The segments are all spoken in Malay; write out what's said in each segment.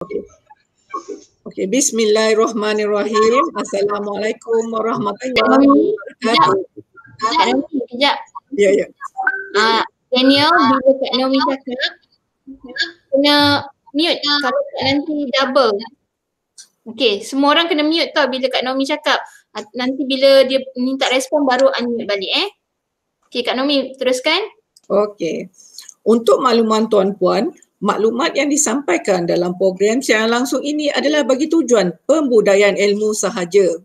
Okey. Okey, bismillahirrahmanirrahim. Assalamualaikum warahmatullahi wabarakatuh. Kejap. Ya, ya. Daniel, bila Kak Naomi cakap, kena mute kalau tak nanti double. Okey, semua orang kena mute tau bila Kak Naomi cakap. Nanti bila dia minta respon baru unmute balik Okey, Kak Naomi teruskan. Okey. Untuk makluman tuan-puan, maklumat yang disampaikan dalam program siaran langsung ini adalah bagi tujuan pembudayaan ilmu sahaja.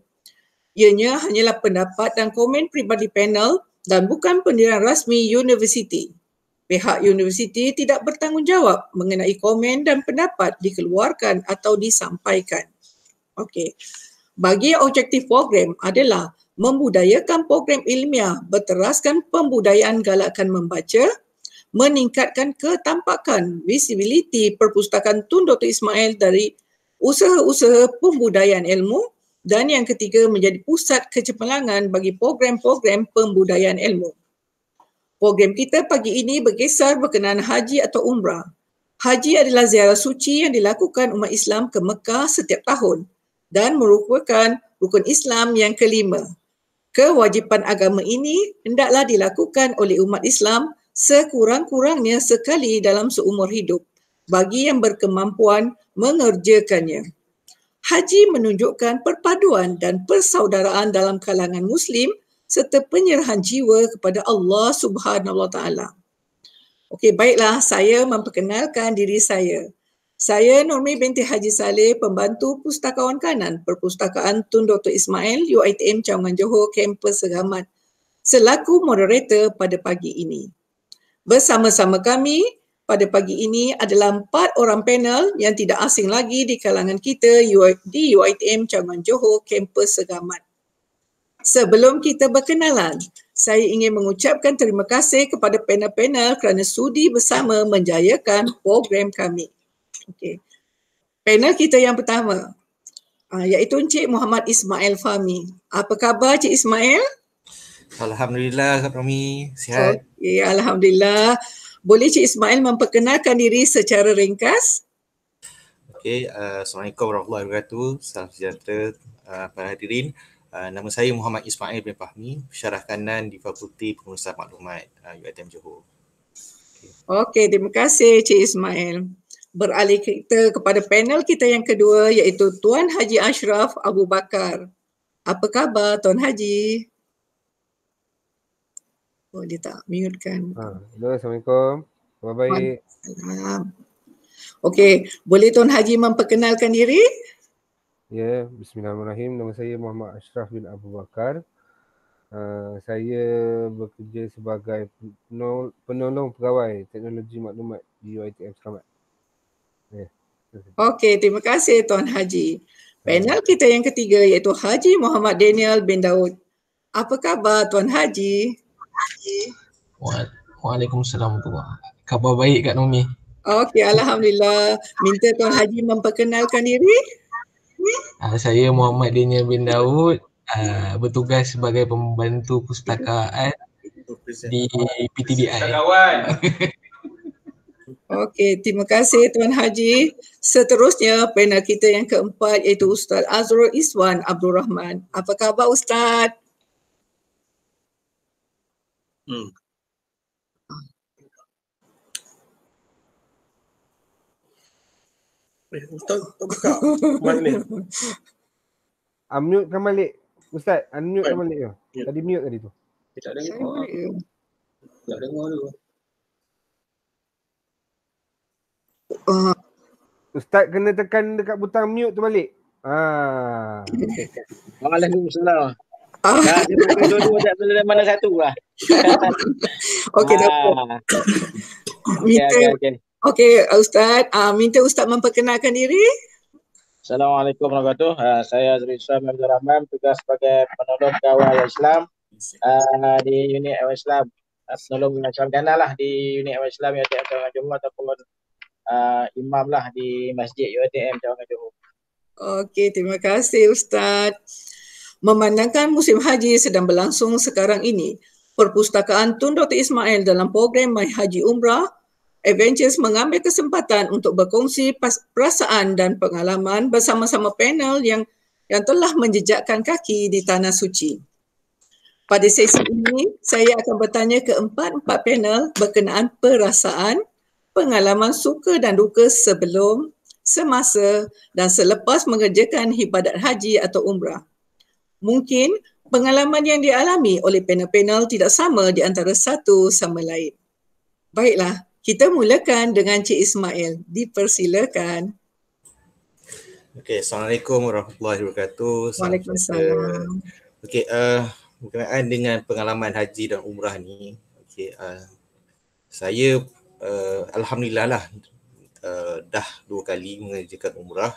Ianya hanyalah pendapat dan komen peribadi panel dan bukan pendirian rasmi universiti. Pihak universiti tidak bertanggungjawab mengenai komen dan pendapat dikeluarkan atau disampaikan. Okey. Bagi objektif program adalah membudayakan program ilmiah berteraskan pembudayaan galakkan membaca, meningkatkan ketampakan visibiliti Perpustakaan Tun Dr. Ismail dari usaha-usaha pembudayaan ilmu, dan yang ketiga menjadi pusat kecemerlangan bagi program-program pembudayaan ilmu. Program kita pagi ini berkisar berkenaan haji atau umrah. Haji adalah ziarah suci yang dilakukan umat Islam ke Mekah setiap tahun dan merupakan rukun Islam yang kelima. Kewajipan agama ini hendaklah dilakukan oleh umat Islam sekurang-kurangnya sekali dalam seumur hidup bagi yang berkemampuan mengerjakannya. Haji menunjukkan perpaduan dan persaudaraan dalam kalangan Muslim serta penyerahan jiwa kepada Allah Subhanahu Wa Taala. Okey, baiklah, saya memperkenalkan diri saya. Saya Nurmi binti Haji Saleh, pembantu Pustakawan Kanan Perpustakaan Tun Dr. Ismail UiTM Cawangan Johor Kampus Segamat selaku moderator pada pagi ini. Bersama-sama kami pada pagi ini adalah 4 orang panel yang tidak asing lagi di kalangan kita di UiTM Cawangan Johor Kampus Segamat. Sebelum kita berkenalan, saya ingin mengucapkan terima kasih kepada panel-panel kerana sudi bersama menjayakan program kami. Okey. Panel kita yang pertama iaitu Encik Muhammad Ismail Fahmi. Apa khabar Cik Ismail? Alhamdulillah Kak Naomi, sihat. Okey, alhamdulillah. Boleh Cik Ismail memperkenalkan diri secara ringkas? Okey, Assalamualaikum warahmatullahi wabarakatuh. Salam sejahtera para hadirin. Nama saya Muhammad Ismail bin Fahmi, pensyarah kanan di Fakulti Pengurusan Maklumat UiTM Johor. Okey, terima kasih Cik Ismail. Beralih kita kepada panel kita yang kedua iaitu Tuan Haji Ashraf Abu Bakar. Apa khabar Tuan Haji? Oh, dia tak mute kan. Hello, Assalamualaikum. Khabar baik. Okey, boleh Tuan Haji memperkenalkan diri? Ya, bismillahirrahmanirrahim. Nama saya Muhammad Ashraf bin Abu Bakar. Saya bekerja sebagai penolong pegawai teknologi maklumat di UiTM Selamat. Okey, terima kasih Tuan Haji. Panel kita yang ketiga iaitu Haji Muhammad Daniel bin Daud. Apa khabar Tuan Haji? Waalaikumsalam. Khabar baik Kak Naomi. Okey, alhamdulillah. Minta Tuan Haji memperkenalkan diri. Saya Muhammad Daniel bin Daud, bertugas sebagai pembantu pustakaan di PTDI. Okey, terima kasih Tuan Haji. Seterusnya panel kita yang keempat iaitu Ustaz Azrul Iswan Abdul Rahman. Apa khabar Ustaz? Ustaz tak buka mic ni. Unmute kan balik. Ustaz, unmute kan balik tu. Tadi mute tadi tu. Dia tak dengar. Tak dengar dulu. Ustaz kena tekan dekat butang mute tu balik. Waalaikumsalam. Dah dia pakai dua-dua tak tahu mana satu lah. Okey, tak apa. Okey, Ustaz, minta Ustaz memperkenalkan diri. Assalamualaikum warahmatullahi wabarakatuh. Saya Azrul Islam Abdul Rahman, tugas sebagai penolong pegawai Islam di unit awal Islam. Penolong Islam kanan lah di unit awal Islam UiTM Cawangan Johor ataupun imam lah di Masjid UiTM Cawangan Johor. Okey, terima kasih Ustaz. Memandangkan musim haji sedang berlangsung sekarang ini, Perpustakaan Tun Dr. Ismail dalam program My Haji Umrah Adventures mengambil kesempatan untuk berkongsi perasaan dan pengalaman bersama-sama panel yang telah menjejakkan kaki di Tanah Suci. Pada sesi ini, saya akan bertanya ke empat panel berkenaan perasaan, pengalaman suka dan duka sebelum, semasa dan selepas mengerjakan ibadat haji atau umrah. Mungkin pengalaman yang dialami oleh panel-panel tidak sama di antara satu sama lain. Baiklah, kita mulakan dengan Cik Ismail. Dipersilakan. Okey, Assalamualaikum warahmatullahi wabarakatuh. Waalaikumsalam. Okey, berkenaan dengan pengalaman haji dan umrah ni, okey, saya alhamdulillah lah dah 2 kali mengerjakan umrah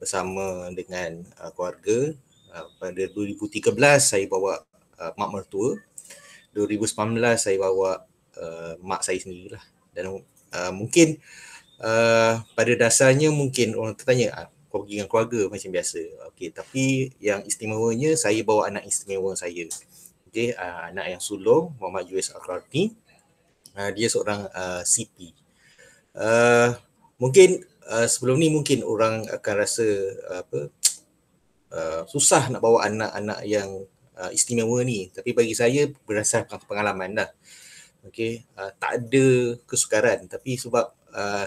bersama dengan keluarga. Pada 2013 saya bawa mak mertua, 2019 saya bawa mak saya sendirilah. Dan mungkin pada dasarnya mungkin orang tertanya kau pergi dengan keluarga macam biasa. Okey, tapi yang istimewanya saya bawa anak istimewa saya. Okey, anak yang sulung Muhammad US Al-Qarni. Dia seorang CP. Mungkin sebelum ni mungkin orang akan rasa susah nak bawa anak-anak yang istimewa ni, tapi bagi saya berdasarkan pengalaman dah. Okey, tak ada kesukaran, tapi sebab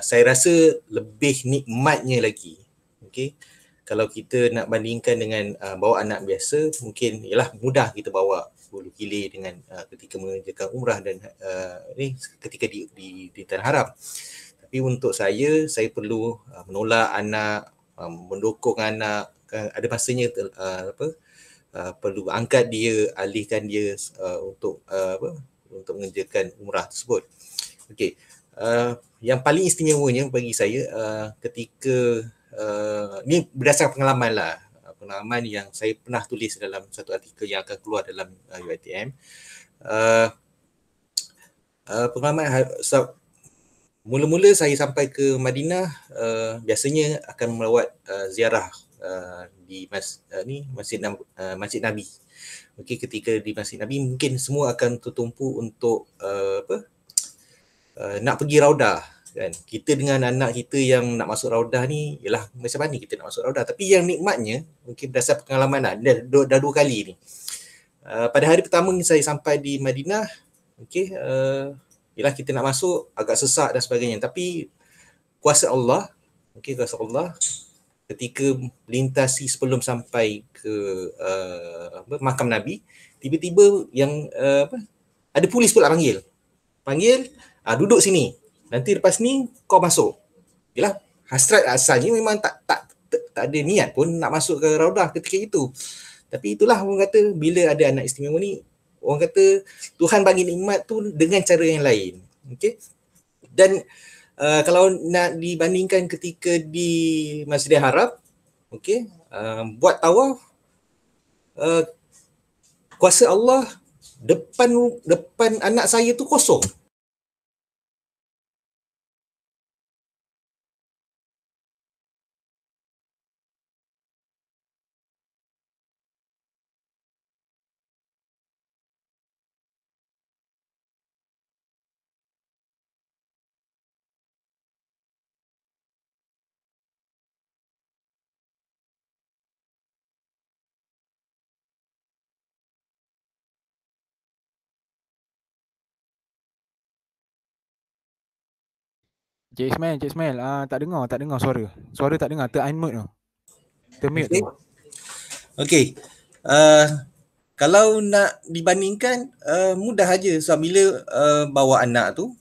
saya rasa lebih nikmatnya lagi. Okey, kalau kita nak bandingkan dengan bawa anak biasa, mungkin ialah mudah kita bawa hulu hilir dengan ketika mengerjakan umrah dan ni ketika di Tanah Haram. Tapi untuk saya perlu menolak anak, mendukung anak, ada masanya perlu angkat dia, alihkan dia untuk mengerjakan umrah tersebut. Okey, yang paling istimewanya bagi saya ketika ni berdasarkan pengalaman lah, pengalaman yang saya pernah tulis dalam satu artikel yang akan keluar dalam UiTM. Pengalaman mula-mula saya sampai ke Madinah, biasanya akan melawat ziarah di Masjid Nabi. Okey, ketika di Masjid Nabi mungkin semua akan tertumpu untuk nak pergi raudah kan. Kita dengan anak kita yang nak masuk raudah ni, ialah macam mana kita nak masuk raudah. Tapi yang nikmatnya mungkin berdasar pengalaman dah 2 kali ni. Pada hari pertama saya sampai di Madinah, okey, ialah kita nak masuk agak sesak dan sebagainya, tapi kuasa Allah, okey, kuasa Allah ketika melintasi sebelum sampai ke makam Nabi, tiba-tiba yang ada polis pula panggil, duduk sini, nanti lepas ni kau masuk. Yalah, hasrat asalnya memang tak ada niat pun nak masuk ke raudah ketika itu. Tapi itulah orang kata, bila ada anak istimewa ni, orang kata Tuhan bagi nikmat tu dengan cara yang lain. Okey. Dan kalau nak dibandingkan ketika di Masjidil Haram, okey, buat tawaf, kuasa Allah depan anak saya tu kosong. Cik Ismail, tak dengar suara. Suara tak dengar, ter-unmute tu. Ter-mute tu. Okey. Kalau nak dibandingkan, mudah aja. Sebab bila bawa anak tu,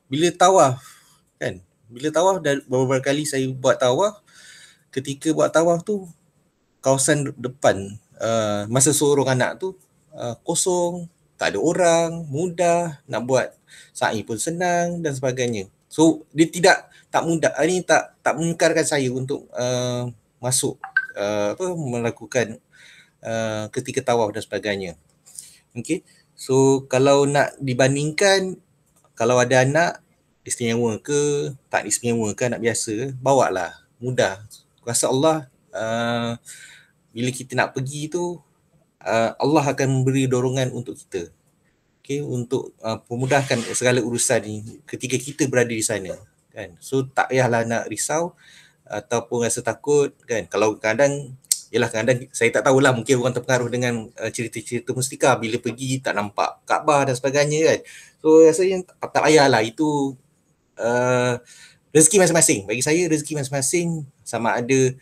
bila tawaf kan, beberapa kali saya buat tawaf, ketika buat tawaf tu kawasan depan masa sorong anak tu kosong, tak ada orang, mudah nak buat sa'i pun senang dan sebagainya. So dia tak mudah, ini tak mengungkarkan saya untuk masuk melakukan ketika tawaf dan sebagainya. Okey. So kalau nak dibandingkan, kalau ada anak istimewa ke tak istimewa ke, anak biasa, bawalah, mudah. Kuasa Allah, bila kita nak pergi tu, Allah akan memberi dorongan untuk kita. untuk memudahkan segala urusan ni ketika kita berada di sana kan. So tak payahlah nak risau ataupun rasa takut kan. Kalau kadang saya tak tahulah, mungkin orang terpengaruh dengan cerita-cerita mustika bila pergi tak nampak Kaabah dan sebagainya kan. So rasanya tak payahlah, itu rezeki masing-masing. Bagi saya rezeki masing-masing, sama ada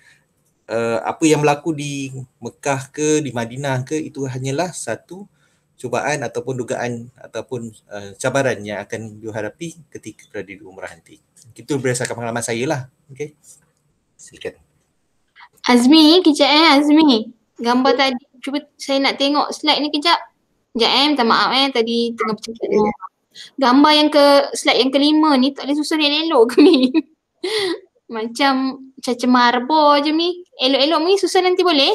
apa yang berlaku di Mekah ke di Madinah ke, itu hanyalah satu cubaan ataupun dugaan ataupun cabaran yang akan dihadapi ketika berada di umrah nanti. Itu berdasarkan pengalaman saya lah. Okey. Silakan. Azmi, kejap Azmi. Gambar tadi, cuba saya nak tengok slide ni kejap. Sekejap minta maaf tadi tengah bercakap dengan orang. Gambar yang slide yang kelima ni tak boleh susun elok-elok ke ni? Macam marbo je ni. Elok-elok ni susun nanti boleh?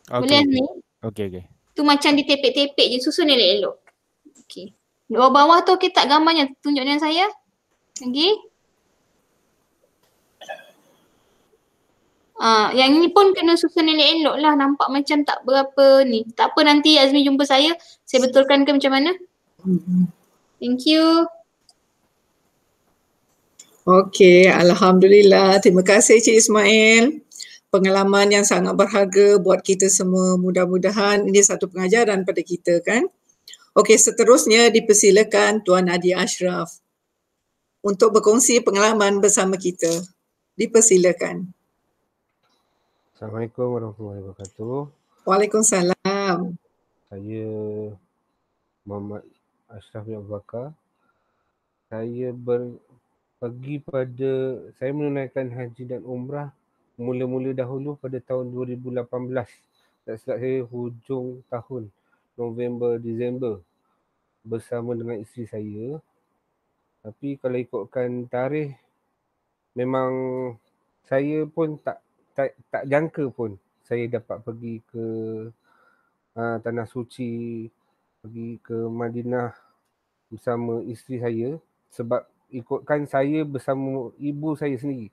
Boleh Azmi? Okey. Tu macam ditepek-tepek je, susun elok-elok. Okey. Bawah-bawah tu okey tak gambarnya? Tunjuk dengan saya. Okey. Yang ni pun kena susun elok-elok lah, nampak macam tak berapa ni. Tak apa, nanti Azmi jumpa saya betulkan ke macam mana. Thank you. Okey, Alhamdulillah. Terima kasih Cik Ismail. Pengalaman yang sangat berharga buat kita semua. Mudah-mudahan ini satu pengajaran pada kita kan. Okey, seterusnya dipersilakan Tuan Adi Ashraf untuk berkongsi pengalaman bersama kita. Dipersilakan. Assalamualaikum warahmatullahi wabarakatuh. Waalaikumsalam. Saya Muhammad Ashraf bin Abu Bakar. Saya saya menunaikan haji dan umrah mula-mula dahulu pada tahun 2018. Tak silap saya hujung tahun November-Disember bersama dengan isteri saya. Tapi kalau ikutkan tarikh, memang saya pun tak jangka pun saya dapat pergi ke Tanah Suci, pergi ke Madinah bersama isteri saya, sebab ikutkan saya bersama ibu saya sendiri.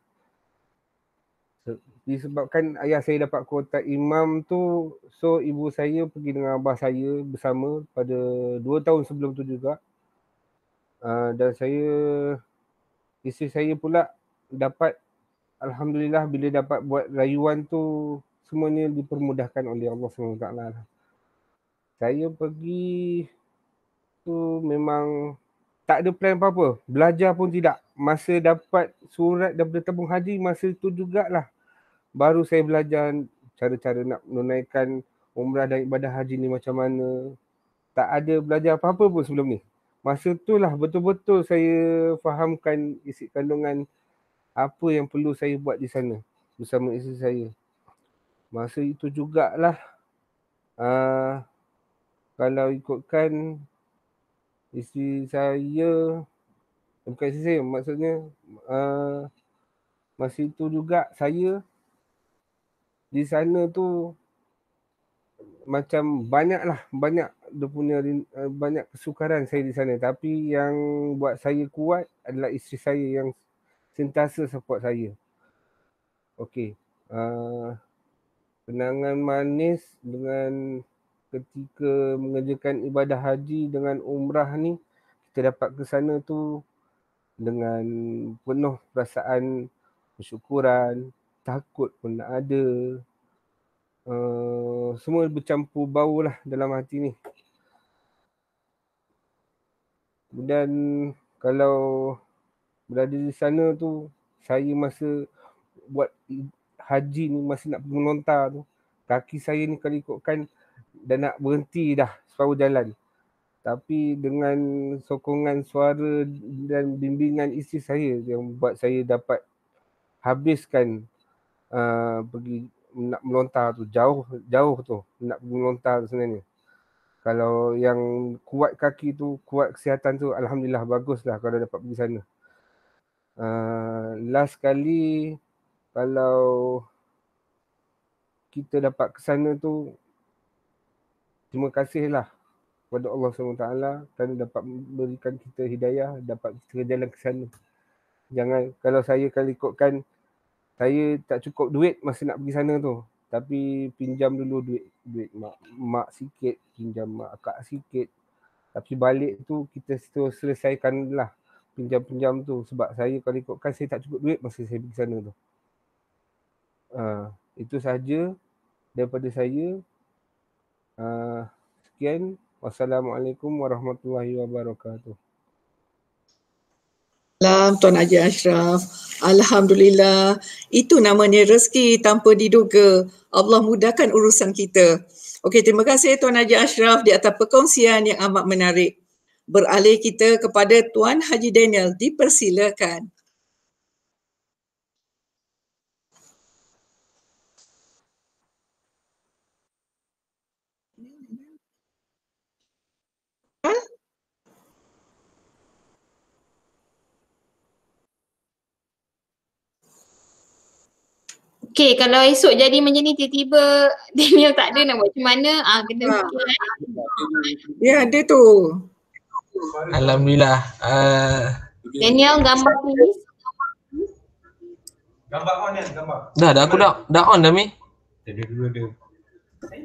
Disebabkan ayah saya dapat kotak imam tu, so ibu saya pergi dengan abah saya bersama pada 2 tahun sebelum tu juga. Dan isteri saya pula dapat, Alhamdulillah, bila dapat buat rayuan tu, semuanya dipermudahkan oleh Allah SWT. Saya pergi tu memang tak ada plan apa-apa. Belajar pun tidak. Masa dapat surat daripada tabung haji, masa tu jugalah baru saya belajar cara-cara nak menunaikan umrah dan ibadah haji ni macam mana. Tak ada belajar apa-apa pun sebelum ni. Masa tu lah betul-betul saya fahamkan isi kandungan apa yang perlu saya buat di sana bersama isteri saya. Masa itu jugalah kalau ikutkan isteri saya, bukan isteri saya, maksudnya masa itu juga saya di sana tu macam banyak dia punya banyak kesukaran saya di sana, tapi yang buat saya kuat adalah isteri saya yang sentiasa support saya. Okey. Kenangan manis dengan ketika mengerjakan ibadah haji dengan umrah ni, kita dapat ke sana tu dengan penuh perasaan kesyukuran, takut pun ada. Semua bercampur bau lah dalam hati ni. Dan kalau berada di sana tu, saya masa buat haji ni, masa nak pergi melontar tu, kaki saya ni kalau ikutkan dah nak berhenti dah separuh jalan. Tapi dengan sokongan suara dan bimbingan isteri saya yang buat saya dapat habiskan pergi nak melontar tu, jauh tu nak pergi melontar tu sebenarnya. Kalau yang kuat kaki tu, kuat kesihatan tu, Alhamdulillah baguslah kalau dapat pergi sana. Last kali kalau kita dapat ke sana tu, terima kasihlah kepada Allah SWT kerana dapat memberikan kita hidayah, dapat kita jalan ke sana. Jangan, kalau saya ikutkan, saya tak cukup duit masa nak pergi sana tu. tapi pinjam dulu duit mak sikit, pinjam mak akak sikit. Tapi balik tu kita terus selesaikan lah pinjam-pinjam tu, sebab saya kalau ikutkan saya tak cukup duit masa saya pergi sana tu. Itu sahaja daripada saya. Sekian. Wassalamualaikum warahmatullahi wabarakatuh. Salam Tuan Haji Ashraf. Alhamdulillah. Itu namanya rezeki tanpa diduga. Allah mudahkan urusan kita. Okey, terima kasih Tuan Haji Ashraf di atas perkongsian yang amat menarik. Beralih kita kepada Tuan Haji Daniel. Dipersilakan. Okay, kalau esok jadi macam ni tiba-tiba Daniel tak ada nak buat macam mana? Kena fikir. Dia ada tu. Alhamdulillah. Daniel gambar please. Gambar on kan? Gambar. Dah aku dah on dah Mi. Dia dulu ada.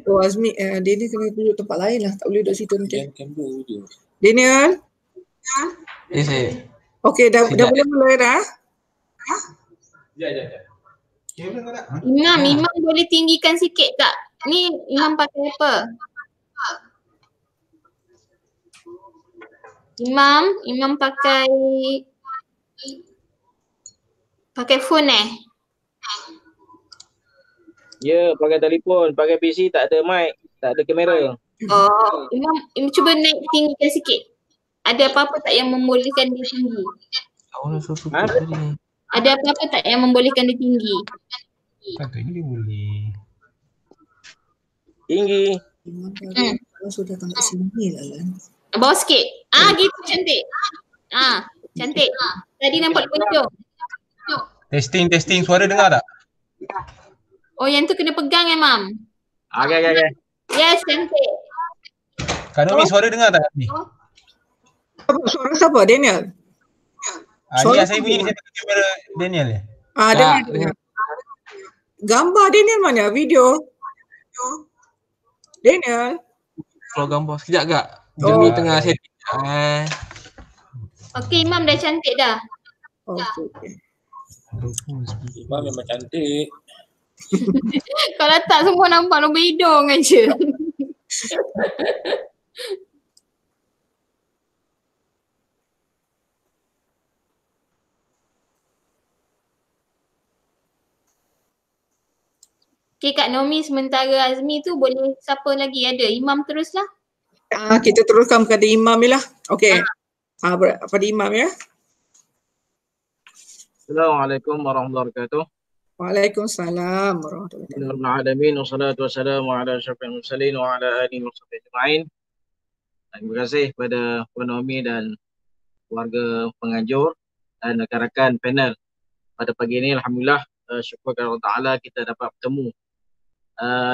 Oh Azmi, dia ni kena duduk tempat lain lah. Tak boleh duduk situ nanti. Daniel? Saya. Okey, dah boleh mulai dah? Ya. Imam boleh tinggikan sikit tak? Ni Imam pakai apa? Imam pakai phone Ya, pakai telefon, pakai PC, tak ada mic, tak ada kamera. Oh, Imam cuba naik tinggikan sikit. Ada apa-apa tak yang membolehkan dia tinggi? Ada apa-apa tak yang membolehkan dia tinggi? Katanya dia boleh. Tinggi. Kalau sudah datang ke sini lah kan. Bawah sikit. Gitu cantik. Cantik. Tadi nampak hujung. Testing, suara dengar tak? Oh, yang tu kena pegang Mam. Okay. Yes, cantik. Kak Nomi, suara dengar tak ni? Suara siapa? Daniel? Ni yang saya bunyi ni, saya tengok kamera Daniel ni. Dengar. Gambar Daniel mana? Video? Daniel? Kalau gambar sekejap kak. Jom tengah setting. Okey, Imam dah cantik dah. Okay. Imam memang cantik. Kalau tak semua nampak lubang hidung aja. Okay, Kak Nomi, sementara Azmi tu boleh siapa lagi ada? Imam teruslah. Kita teruskan kepada Imam ni lah. Okey. Pada Imam ya. Assalamualaikum warahmatullahi wabarakatuh. Waalaikumsalam warahmatullahi wabarakatuh. Alhamdulillah, wassalatu wassalamu ala asyrafil mursalin wa ala alihi wa sahbihi ajma'in. Terima kasih kepada Puan Nomi dan keluarga penganjur dan rakan-rakan panel pada pagi ini. Alhamdulillah, syukur kepada Allah Ta'ala kita dapat bertemu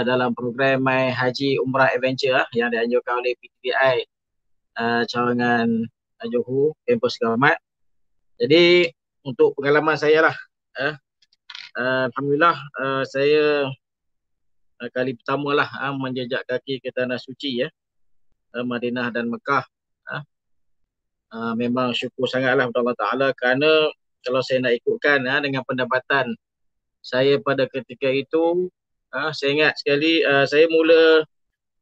dalam program My Haji Umrah Adventure yang dianjurkan oleh PTDI cawangan Johor, kampus Gamat. Jadi untuk pengalaman saya lah, Alhamdulillah saya kali pertama lah menjejak kaki ke tanah suci Madinah dan Mekah. Memang syukur sangatlah kepada Allah Ta'ala kerana kalau saya nak ikutkan dengan pendapatan saya pada ketika itu, saya ingat sekali saya mula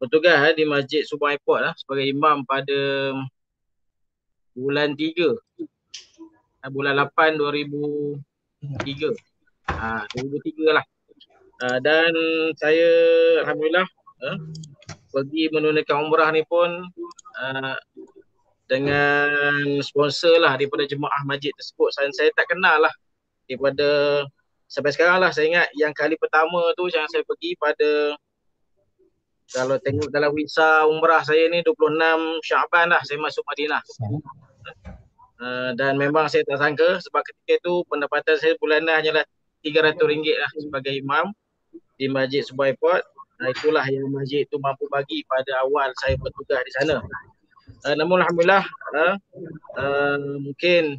bertugas di Masjid Subang Airport sebagai imam pada bulan 3 bulan 8 2003 lah. Dan saya Alhamdulillah pergi menunaikan umrah ni pun dengan sponsor lah daripada jemaah masjid tersebut. Saya tak kenal lah daripada sampai sekarang lah. Saya ingat yang kali pertama tu yang saya pergi pada, kalau tengok dalam visa umrah saya ni 26 Syaban lah saya masuk Madinah. Dan memang saya tak sangka sebab ketika itu pendapatan saya bulanan hanyalah RM300 lah sebagai imam di Masjid Subang Airport. Itulah yang masjid itu mampu bagi pada awal saya bertugas di sana. Namun Alhamdulillah mungkin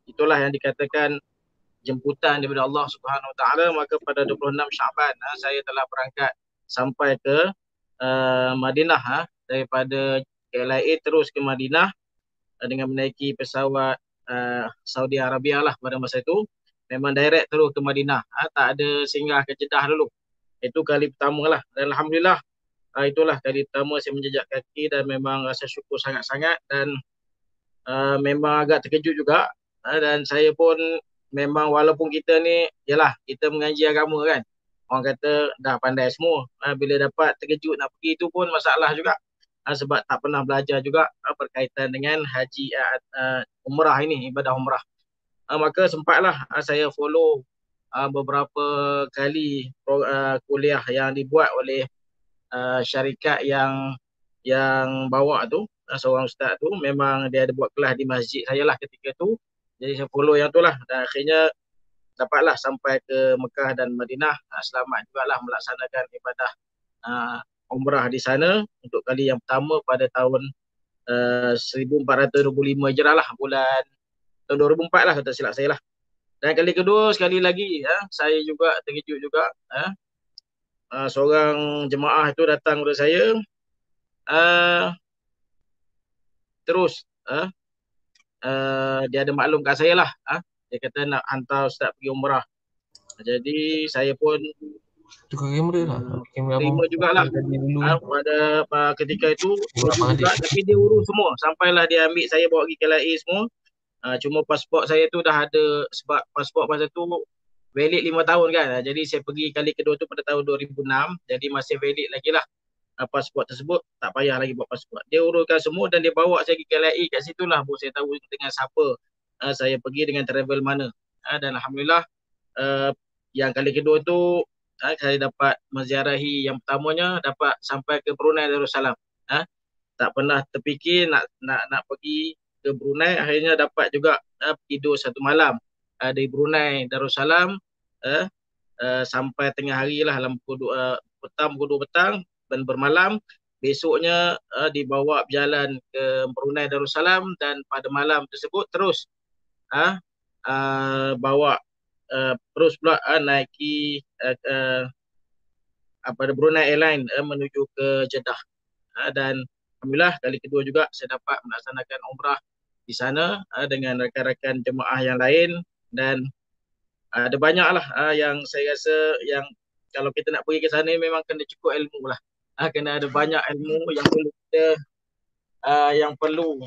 itulah yang dikatakan jemputan daripada Allah Subhanahu Wa Taala, maka pada 26 Syaban saya telah berangkat sampai ke Madinah, daripada KLIA terus ke Madinah dengan menaiki pesawat Saudi Arabia lah pada masa itu. Memang direct terus ke Madinah, tak ada singgah ke Jeddah dulu. Itu kali pertama lah. Dan alhamdulillah itulah kali pertama saya menjejak kaki, dan memang rasa syukur sangat-sangat, dan memang agak terkejut juga. Dan saya pun memang walaupun kita ni, yalah kita mengaji agama kan, orang kata dah pandai semua, bila dapat terkejut nak pergi tu pun masalah juga, sebab tak pernah belajar juga berkaitan dengan haji umrah ini, ibadah umrah. Maka sempatlah saya follow beberapa kali kuliah yang dibuat oleh syarikat yang bawa tu, seorang ustaz tu memang dia ada buat kelas di masjid saya lah ketika tu. Jadi saya follow yang tu lah, dan akhirnya dapatlah sampai ke Mekah dan Madinah. Selamat jugalah melaksanakan ibadah umrah di sana untuk kali yang pertama pada tahun 1425 Hijrah lah, bulan tahun 2004 lah kata silap saya lah. Dan kali kedua sekali lagi saya juga terkejut juga. Seorang jemaah itu datang kepada saya, terus dia ada maklum kat saya lah, dia kata nak hantar ustaz pergi umrah. Jadi saya pun tukar kamera lah. terima jugalah pada ketika itu juga, tapi dia urus semua sampailah dia ambil saya bawa pergi KLIA semua. Cuma pasport saya tu dah ada, sebab pasport masa tu valid 5 tahun kan. Jadi saya pergi kali kedua tu pada tahun 2006, jadi masih valid lagi lah pasport tersebut, tak payah lagi buat pasport. Dia uruskan semua dan dia bawa saya ke KLIA. Kat situ lah baru saya tahu dengan siapa saya pergi, dengan travel mana. Dan alhamdulillah yang kali kedua tu saya dapat menziarahi, yang pertamanya dapat sampai ke Brunei Darussalam. Tak pernah terfikir nak pergi ke Brunei, akhirnya dapat juga tidur satu malam di Brunei Darussalam sampai tengah hari lah, dalam pukul 2 petang dan bermalam. Besoknya dibawa berjalan ke Brunei Darussalam, dan pada malam tersebut terus bawa terus pula naiki Brunei Airline menuju ke Jeddah. Dan alhamdulillah kali kedua juga saya dapat melaksanakan umrah di sana dengan rakan-rakan jemaah yang lain. Dan ada banyaklah yang saya rasa yang kalau kita nak pergi ke sana memang kena cukup ilmu lah. Kena ada banyak ilmu yang perlu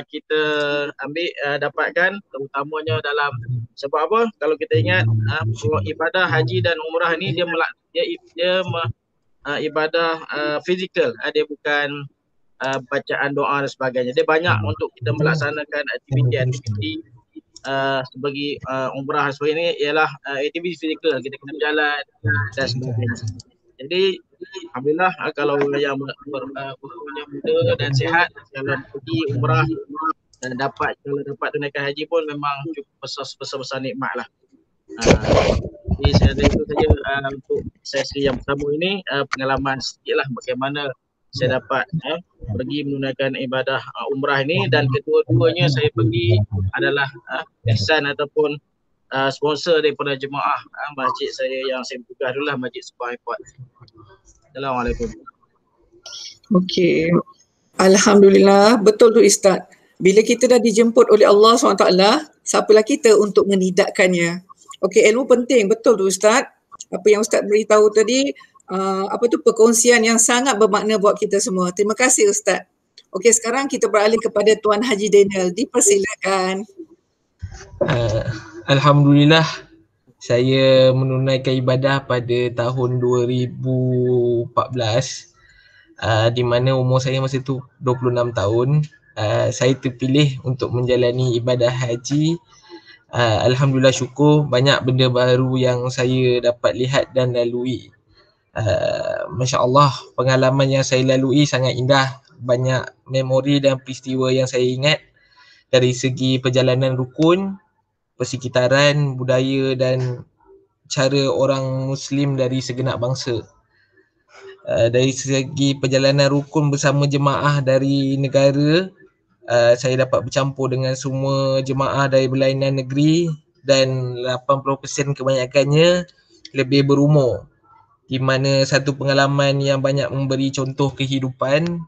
kita ambil, dapatkan, terutamanya dalam, sebab apa, kalau kita ingat ibadah haji dan umrah ni dia ibadah fizikal, dia bukan bacaan doa dan sebagainya. Dia banyak untuk kita melaksanakan aktiviti sebagai umrah dan sebagainya, ialah aktiviti fizikal, kita kena berjalan dan sebagainya. Jadi alhamdulillah kalau yang umurnya muda dan sihat, kalau pergi umrah dan kalau dapat tunaikan haji pun memang cukup besar nikmat lah. Jadi saya ada itu saja untuk sesi yang pertama ini, pengalaman sedikit lah bagaimana saya dapat pergi menunaikan ibadah umrah ini. Dan kedua-duanya saya pergi adalah ihsan ataupun sponsor daripada jemaah masjid saya yang saya bertugas dulu lah, Masjid Subang Airport. Assalamualaikum. Okey. Alhamdulillah, betul tu Ustaz. Bila kita dah dijemput oleh Allah SWT, siapalah kita untuk menidakkannya. Okey, ilmu penting, betul tu Ustaz. Apa yang Ustaz beritahu tadi, perkongsian yang sangat bermakna buat kita semua. Terima kasih Ustaz. Okey, sekarang kita beralih kepada Tuan Haji Daniel. Dipersilakan. Alhamdulillah, saya menunaikan ibadah pada tahun 2014 di mana umur saya masa itu 26 tahun. Saya terpilih untuk menjalani ibadah haji. Alhamdulillah, syukur banyak benda baru yang saya dapat lihat dan lalui. Masya Allah, pengalaman yang saya lalui sangat indah. Banyak memori dan peristiwa yang saya ingat dari segi perjalanan rukun, persekitaran, budaya dan cara orang Muslim dari segenap bangsa. Dari segi perjalanan rukun bersama jemaah dari negara, saya dapat bercampur dengan semua jemaah dari berlainan negeri dan 80% kebanyakannya lebih berumur, di mana satu pengalaman yang banyak memberi contoh kehidupan,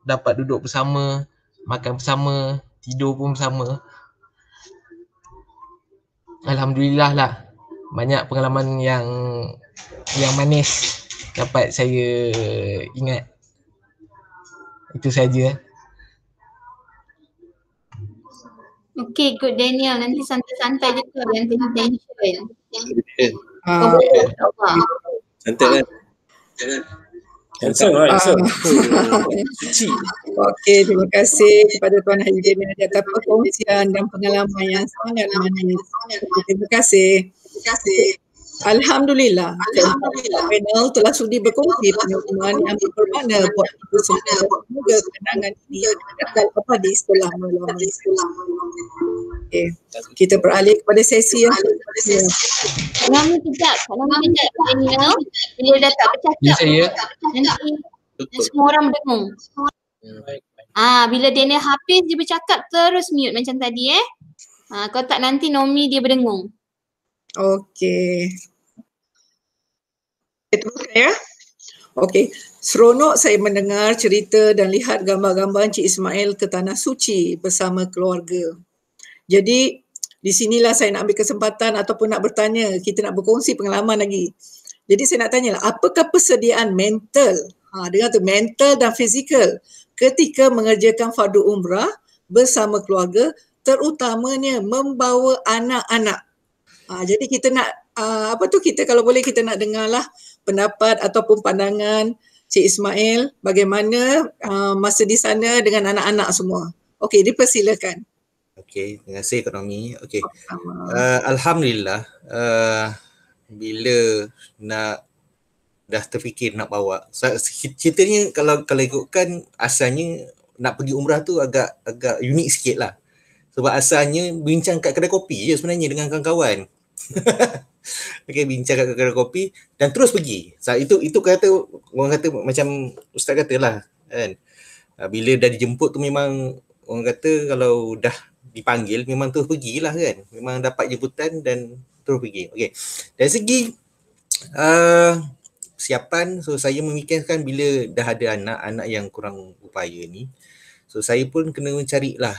dapat duduk bersama, makan bersama, tidur pun bersama. Alhamdulillah lah, banyak pengalaman yang manis dapat saya ingat. Itu saja. Okay, good Daniel. Nanti santai-santai je tu yang tadi tension. Ah, Santai kan? Handsome lah, handsome. Suci. Okey, terima kasih kepada Tuan Haidin di atas perkongsian dan pengalaman yang sangat manis. Terima kasih. Alhamdulillah, panel telah sudi berkongsi pengalaman yang bermakna buat kita semua. Semoga kenangan ini dapat abadi selama-lamanya. Okey, kita beralih kepada sesi yang seterusnya. Lama kejap Daniel. Bila dah tak bercakap, Ya, saya. nanti semua orang berdengung. Bila Daniel habis dia bercakap terus mute macam tadi kalau tak nanti Nomi dia berdengung. Okey. Teruskan ya. Okey, seronok saya mendengar cerita dan lihat gambar-gambar Encik Ismail ke Tanah Suci bersama keluarga. Jadi di sinilah saya nak ambil kesempatan ataupun nak bertanya, kita nak berkongsi pengalaman lagi. Jadi saya nak tanyalah, apakah persediaan mental, dengar tu, mental dan fizikal ketika mengerjakan fardu umrah bersama keluarga, terutamanya membawa anak-anak. Jadi kita nak kita kalau boleh kita nak dengarlah pendapat ataupun pandangan Cik Ismail bagaimana masa di sana dengan anak-anak semua. Okey, dipersilakan. Okey, terima kasih Ekonomi. Okey. Alhamdulillah bila dah terfikir nak bawa. Ceritanya kalau ikutkan asalnya nak pergi umrah tu agak unik sikit lah. Sebab asalnya bincang kat kedai kopi je sebenarnya dengan kawan-kawan. Okey, bincang kat kedai kopi dan terus pergi. Itu kata orang kata macam ustaz katalah kan. Bila dah dijemput tu memang orang kata kalau dah dipanggil memang terus pergilah kan. Memang dapat jemputan dan terus pergi. Okey. Dari segi persiapan, so saya memikirkan bila dah ada anak-anak yang kurang upaya ni, so saya pun kena mencarilah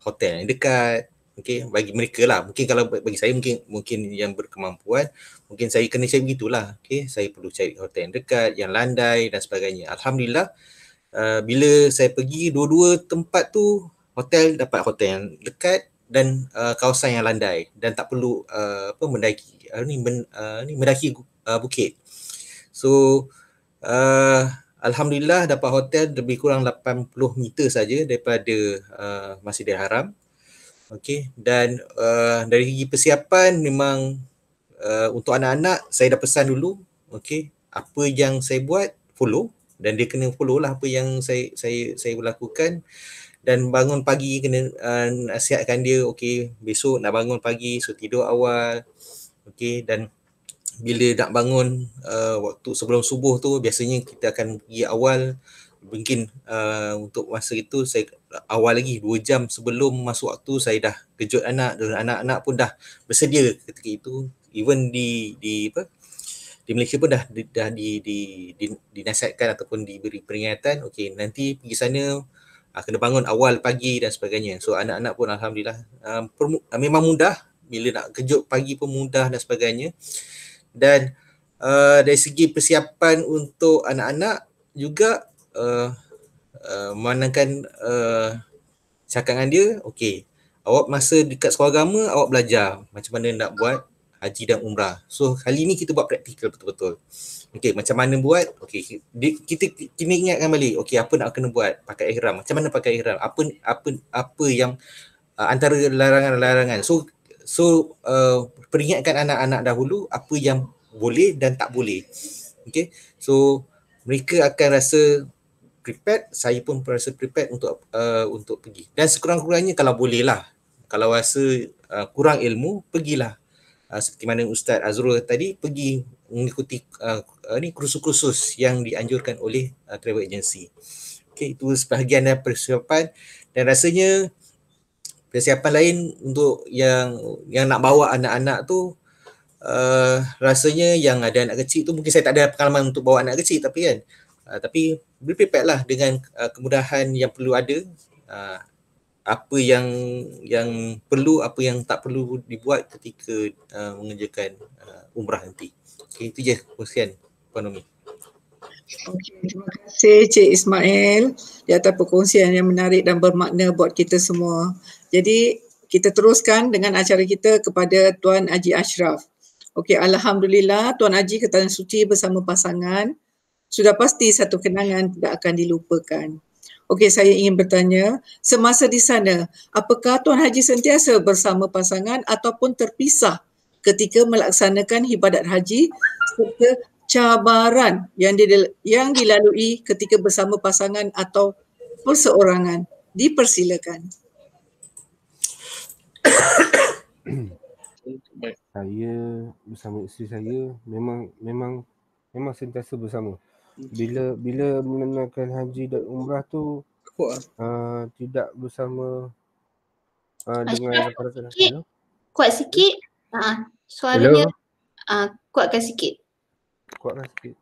hotel yang dekat. Okey, bagi mereka lah. Mungkin kalau bagi saya mungkin yang berkemampuan, mungkin saya kena cari begitulah. Okey, saya perlu cari hotel yang dekat, yang landai dan sebagainya. Alhamdulillah bila saya pergi dua-dua tempat tu dapat hotel yang dekat dan kawasan yang landai dan tak perlu mendaki mendaki bukit. So alhamdulillah dapat hotel lebih kurang 80 meter saja daripada Masjidil Haram. Okey, dan dari segi persiapan memang untuk anak-anak saya dah pesan dulu, okey, apa yang saya buat follow dan dia kena follow lah apa yang saya lakukan. Dan bangun pagi kena nasihatkan dia, okey, besok nak bangun pagi, so tidur awal. Okey, dan bila nak bangun waktu sebelum subuh tu biasanya kita akan pergi awal. Mungkin untuk masa itu saya awal lagi 2 jam sebelum masuk waktu saya dah kejut anak dan anak-anak pun dah bersedia ketika itu. Even di Malaysia pun dah dinasihatkan ataupun diberi peringatan, okey nanti pergi sana kena bangun awal pagi dan sebagainya. So anak-anak pun alhamdulillah memang mudah, bila nak kejut pagi pun mudah dan sebagainya. Dan dari segi persiapan untuk anak-anak juga memandangkan cakap dengan dia, okey, awak masa dekat sekolah agama awak belajar macam mana nak buat haji dan umrah. So kali ni kita buat praktikal betul-betul. Okey, macam mana buat? Okey, kita kena ingatkan balik. Okey, apa nak kena buat? Pakai ihram. Macam mana pakai ihram? Apa yang antara larangan-larangan. So peringatkan anak-anak dahulu apa yang boleh dan tak boleh. Okey. So mereka akan rasa prepared, saya pun rasa prepared untuk pergi. Dan sekurang-kurangnya kalau boleh lah, kalau rasa kurang ilmu, pergilah. Seperti mana Ustaz Azrul tadi, pergi mengikuti kursus-kursus yang dianjurkan oleh travel agency. Okey, itu sebahagian dari persiapan dan rasanya persiapan lain untuk yang nak bawa anak-anak tu rasanya yang ada anak kecil tu, mungkin saya tak ada pengalaman untuk bawa anak kecil tapi kan tapi be prepared lah dengan kemudahan yang perlu ada, apa yang perlu, apa yang tak perlu dibuat ketika mengerjakan umrah nanti. Okay, itu je kongsian Puan Nomi. Okay, terima kasih Cik Ismail di atas perkongsian yang menarik dan bermakna buat kita semua. Jadi kita teruskan dengan acara kita kepada Tuan Haji Ashraf. Okey, alhamdulillah Tuan Haji ke Tanah Suci bersama pasangan. Sudah pasti satu kenangan tidak akan dilupakan. Okey, saya ingin bertanya, semasa di sana, apakah Tuan Haji sentiasa bersama pasangan ataupun terpisah ketika melaksanakan ibadat haji serta cabaran yang dilalui ketika bersama pasangan atau perseorangan? Dipersilakan. Saya bersama isteri saya memang sentiasa bersama. Bila menunaikan haji dan umrah tu tidak bersama dengan rakan-rakan. Kuat sikit. Suaranya kuatkan sikit. Kuatkan sikit.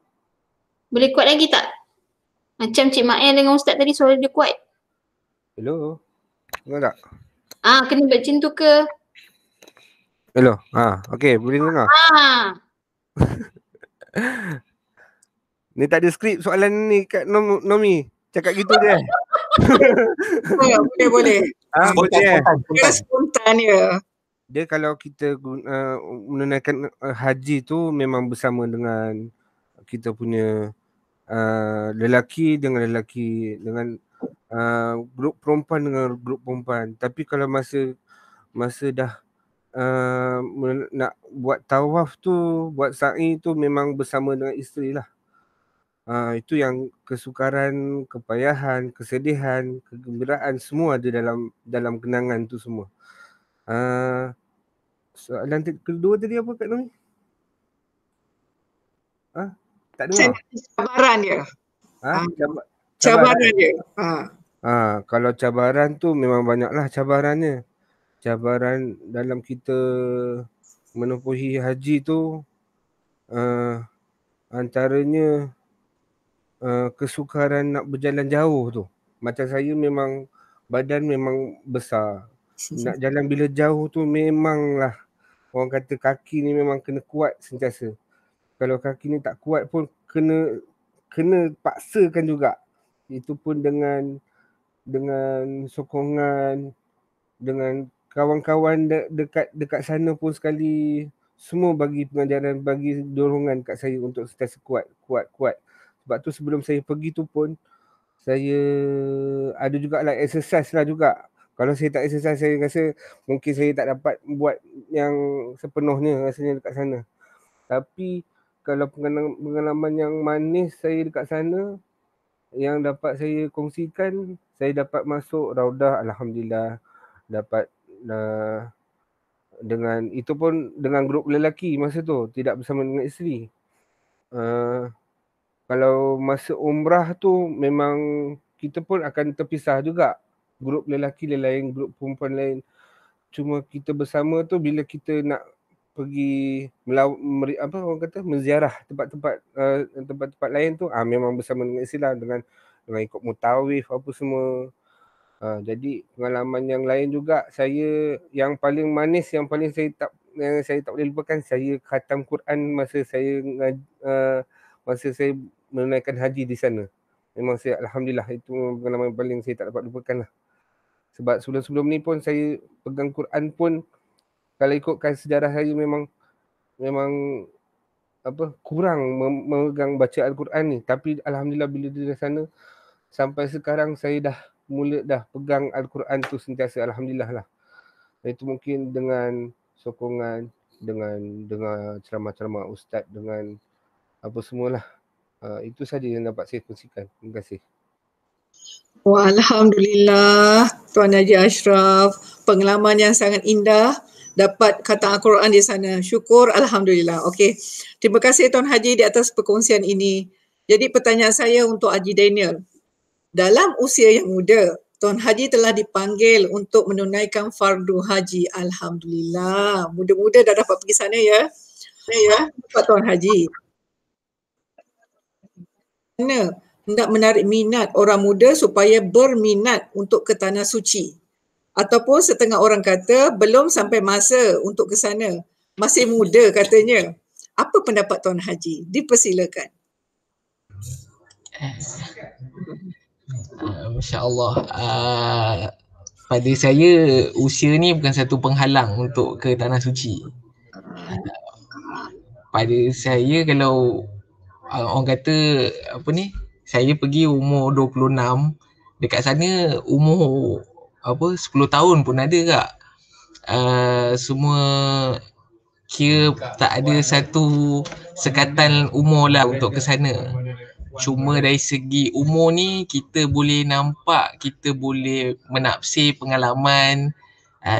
Boleh kuat lagi tak? Macam Cik Mael dengan Ustaz tadi suara dia kuat. Hello. Dengar tak? Kena buat macam tu ke? Hello. Okey, boleh dengar. Ni tak ada skrip soalan ni kat Nomi. Cakap gitu je. Boleh. Spontan ya. Dia kalau kita menunaikan haji tu memang bersama dengan kita punya lelaki dengan lelaki, dengan grup perempuan dengan grup perempuan. Tapi kalau masa dah nak buat tawaf tu, buat sa'i tu memang bersama dengan isteri lah. Itu yang kesukaran, kepayahan, kesedihan, kegembiraan semua ada dalam kenangan tu semua. Soalan kedua tadi apa Kak Nomi? Tak dengar. Cabaran dia. Cabaran dia. Kalau cabaran tu memang banyaklah cabarannya. Cabaran dalam kita menempuhi haji tu antaranya kesukaran nak berjalan jauh tu. Macam saya memang badan memang besar. Nak jalan bila jauh tu memanglah orang kata kaki ni memang kena kuat sentiasa. Kalau kaki ni tak kuat pun kena paksakan juga. Itu pun dengan sokongan, dengan kawan-kawan dekat sana pun sekali, semua bagi pengajaran, bagi dorongan kat saya untuk sentiasa kuat. Sebab tu sebelum saya pergi tu pun saya ada jugalah exercise lah juga. Kalau saya tak exercise, saya rasa mungkin saya tak dapat buat yang sepenuhnya rasanya dekat sana. Tapi kalau pengalaman yang manis saya dekat sana yang dapat saya kongsikan, saya dapat masuk Raudah, alhamdulillah. Dapat dengan itu pun dengan grup lelaki masa tu, tidak bersama dengan isteri. Kalau masa umrah tu memang kita pun akan terpisah juga. Grup lelaki lain, grup perempuan lain. Cuma kita bersama tu bila kita nak pergi menziarah tempat-tempat lain tu memang bersama dengan isteri dengan ikut mutawif apa semua. Jadi pengalaman yang lain juga saya yang paling manis, yang paling saya tak boleh lupakan, saya khatam Quran masa saya menunaikan haji di sana. Memang saya alhamdulillah itu pengalaman paling saya tak dapat lupakan lah. Sebab sebelum ni pun saya pegang Quran pun kalau ikutkan sejarah saya memang kurang memegang baca Al-Quran ni. Tapi alhamdulillah bila di sana sampai sekarang saya dah pegang Al-Quran tu sentiasa, alhamdulillah lah. Itu mungkin dengan sokongan, dengan ceramah-ceramah ustaz, dengan apa semualah. Itu saja yang dapat saya kongsikan. Terima kasih. Alhamdulillah Tuan Haji Ashraf, pengalaman yang sangat indah, dapat khatam Al-Quran di sana. Syukur, alhamdulillah. Okey. Terima kasih Tuan Haji di atas perkongsian ini. Jadi pertanyaan saya untuk Haji Daniel. Dalam usia yang muda, Tuan Haji telah dipanggil untuk menunaikan fardu haji. Alhamdulillah. Muda-muda dah dapat pergi sana ya. Dapat Tuan Haji. Mana hendak menarik minat orang muda supaya berminat untuk ke Tanah Suci. Ataupun setengah orang kata belum sampai masa untuk ke sana. Masih muda katanya. Apa pendapat Tuan Haji? Dipersilakan. Masya Allah. Pada saya usia ni bukan satu penghalang untuk ke Tanah Suci. Pada saya kalau orang kata apa ni, saya pergi umur 26, dekat sana umur 10 tahun pun ada kak. Semua kira tak ada satu sekatan umur lah untuk ke sana. Cuma dari segi umur ni kita boleh nampak, kita boleh menafsir pengalaman,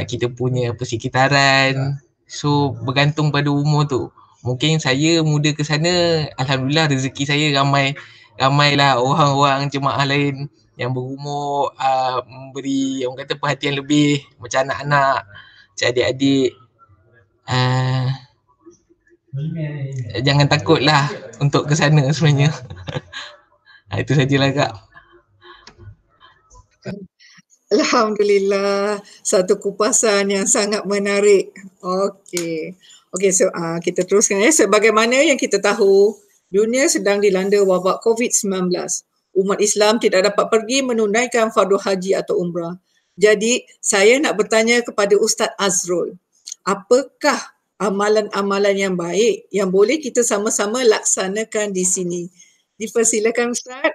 kita punya persekitaran. So bergantung pada umur tu. Mungkin saya muda ke sana, alhamdulillah rezeki saya ramailah orang-orang jemaah lain yang berumur memberi orang kata perhatian lebih macam anak-anak, macam adik-adik. Jangan takutlah untuk ke sana sebenarnya. Itu sajalah kak. Alhamdulillah, satu kupasan yang sangat menarik. Okey, so kita teruskan ya. Sebagaimana yang kita tahu, dunia sedang dilanda wabak COVID-19. Umat Islam tidak dapat pergi menunaikan fardu haji atau umrah. Jadi, saya nak bertanya kepada Ustaz Azrul, apakah amalan-amalan yang baik yang boleh kita sama-sama laksanakan di sini? Dipersilakan Ustaz.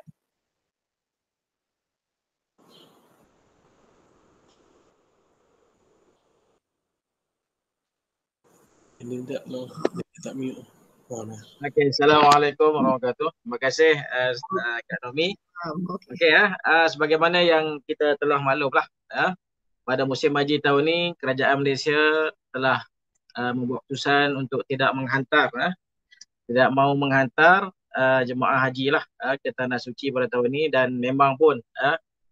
Dia tak mute. Okey, Assalamualaikum warahmatullahi wabarakatuh. Terima kasih Kak Nomi. Okey sebagaimana yang kita telah maklumlah pada musim haji tahun ini kerajaan Malaysia telah membuat keputusan untuk tidak menghantar tidak mahu menghantar jemaah haji lah ke Tanah Suci pada tahun ini, dan memang pun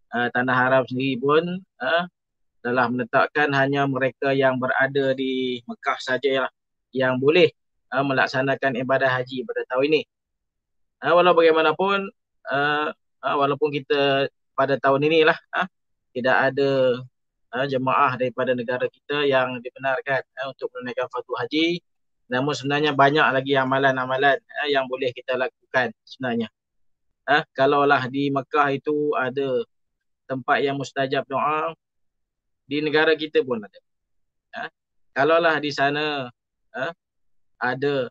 Tanah Haram sendiri pun telah menetapkan hanya mereka yang berada di Mekah saja yang boleh melaksanakan ibadah haji pada tahun ini. Walau bagaimanapun, walaupun kita pada tahun inilah tidak ada jemaah daripada negara kita yang dibenarkan untuk menunaikan fardu haji, namun sebenarnya banyak lagi amalan-amalan yang boleh kita lakukan sebenarnya. Kalaulah di Mekah itu ada tempat yang mustajab doa, di negara kita pun ada. Kalaulah di sana ada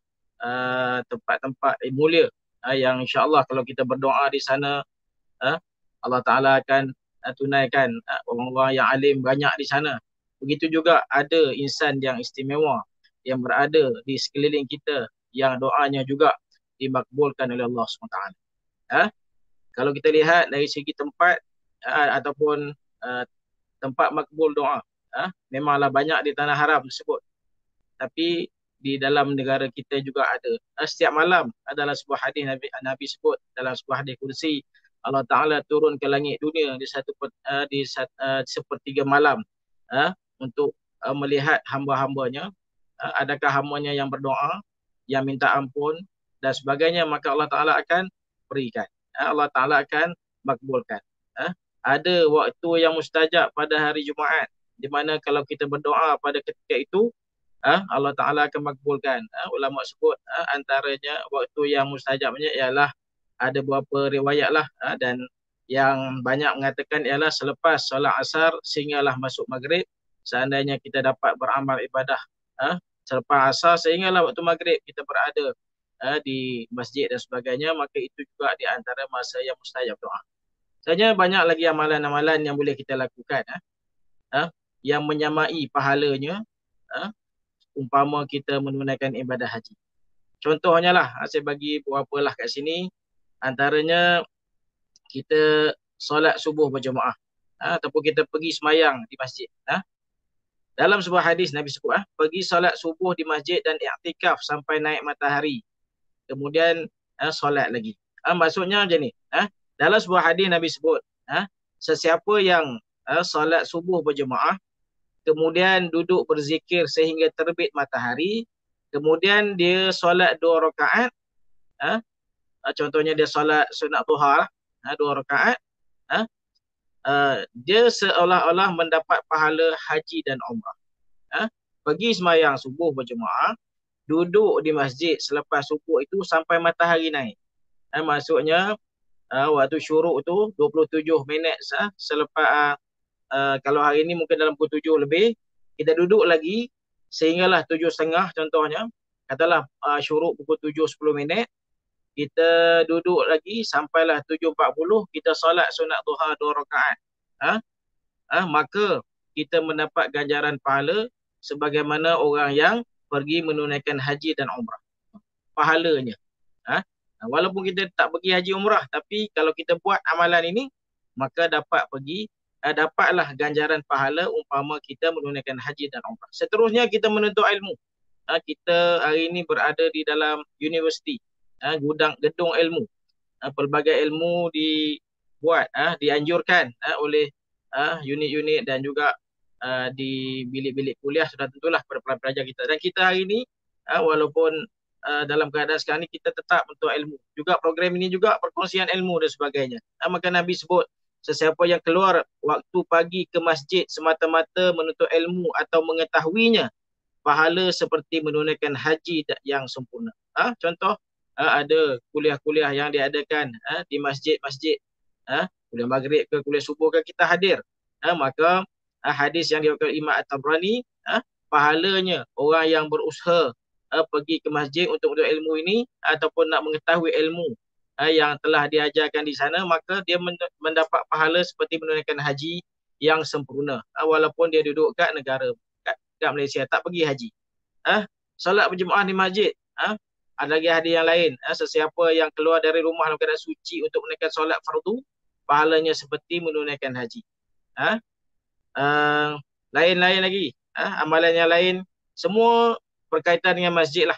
tempat-tempat mulia yang insya-Allah kalau kita berdoa di sana Allah Ta'ala akan tunaikan. Orang-orang yang alim banyak di sana. Begitu juga ada insan yang istimewa yang berada di sekeliling kita yang doanya juga dimakbulkan oleh Allah SWT. Kalau kita lihat dari segi tempat ataupun tempat makbul doa, memanglah banyak di Tanah Haram tersebut. Tapi di dalam negara kita juga ada. Setiap malam adalah sebuah hadis Nabi sebut dalam sebuah hadis kursi, Allah Ta'ala turun ke langit dunia di sepertiga malam untuk melihat hamba-hambanya. Adakah hambanya yang berdoa, yang minta ampun dan sebagainya, maka Allah Ta'ala akan berikan. Allah Ta'ala akan makbulkan. Ada waktu yang mustajab pada hari Jumaat, di mana kalau kita berdoa pada ketika itu, Allah Ta'ala akan makbulkan. Ulama sebut antaranya waktu yang mustajabnya ialah ada beberapa riwayat lah, dan yang banyak mengatakan ialah selepas solat asar sehinggalah masuk maghrib. Seandainya kita dapat beramal ibadah selepas asar sehinggalah waktu maghrib kita berada di masjid dan sebagainya, maka itu juga di antara masa yang mustajab doa. Sebenarnya banyak lagi amalan-amalan yang boleh kita lakukan yang menyamai pahalanya umpama kita menunaikan ibadah haji. Contohnya lah, saya bagi beberapa lah kat sini. Antaranya kita solat subuh berjemaah ataupun kita pergi semayang di masjid. Dalam sebuah hadis Nabi sebut pergi solat subuh di masjid dan i'tikaf sampai naik matahari. Kemudian solat lagi. Maksudnya macam ni. Dalam sebuah hadis Nabi sebut sesiapa yang solat subuh berjemaah, kemudian duduk berzikir sehingga terbit matahari, kemudian dia solat 2 rakaat, contohnya dia solat sunat duha 2 rakaat, dia seolah-olah mendapat pahala haji dan umrah. Pergi sembahyang subuh berjemaah, duduk di masjid selepas subuh itu sampai matahari naik. Maksudnya waktu syuruk tu 27 minit selepas kalau hari ini mungkin dalam pukul 7 lebih, kita duduk lagi sehinggalah 7.30 contohnya, katalah syuruk pukul 7.10 minit, kita duduk lagi sampailah 7.40, kita solat sunat duha 2 rakaat. Maka kita mendapat ganjaran pahala sebagaimana orang yang pergi menunaikan haji dan umrah. Pahalanya. Walaupun kita tak pergi haji umrah, tapi kalau kita buat amalan ini, maka dapatlah ganjaran pahala umpama kita menunaikan haji dan umrah. Seterusnya kita menuntut ilmu. Kita hari ini berada di dalam universiti, gedung ilmu. Pelbagai ilmu dibuat, dianjurkan oleh unit-unit dan juga di bilik-bilik kuliah sudah tentulah pada pelajar kita. Dan kita hari ini walaupun dalam keadaan sekarang ni kita tetap untuk ilmu. Juga program ini juga perkongsian ilmu dan sebagainya. Maka Nabi sebut sesiapa yang keluar waktu pagi ke masjid semata-mata menuntut ilmu atau mengetahuinya, pahala seperti menunaikan haji yang sempurna. Contoh ada kuliah-kuliah yang diadakan di masjid-masjid, kuliah maghrib ke kuliah subuh ke kita hadir. Maka hadis yang diriwayatkan Imam At-Tabrani, pahalanya orang yang berusaha pergi ke masjid untuk ilmu ini ataupun nak mengetahui ilmu yang telah diajarkan di sana, maka dia mendapat pahala seperti menunaikan haji yang sempurna, walaupun dia duduk kat negara kat Malaysia, tak pergi haji. Solat berjemaah di masjid, ada lagi hadis yang lain, sesiapa yang keluar dari rumah dalam keadaan suci untuk menunaikan solat fardu, pahalanya seperti menunaikan haji. Lain-lain lagi, amalan yang lain semua berkaitan dengan masjid lah.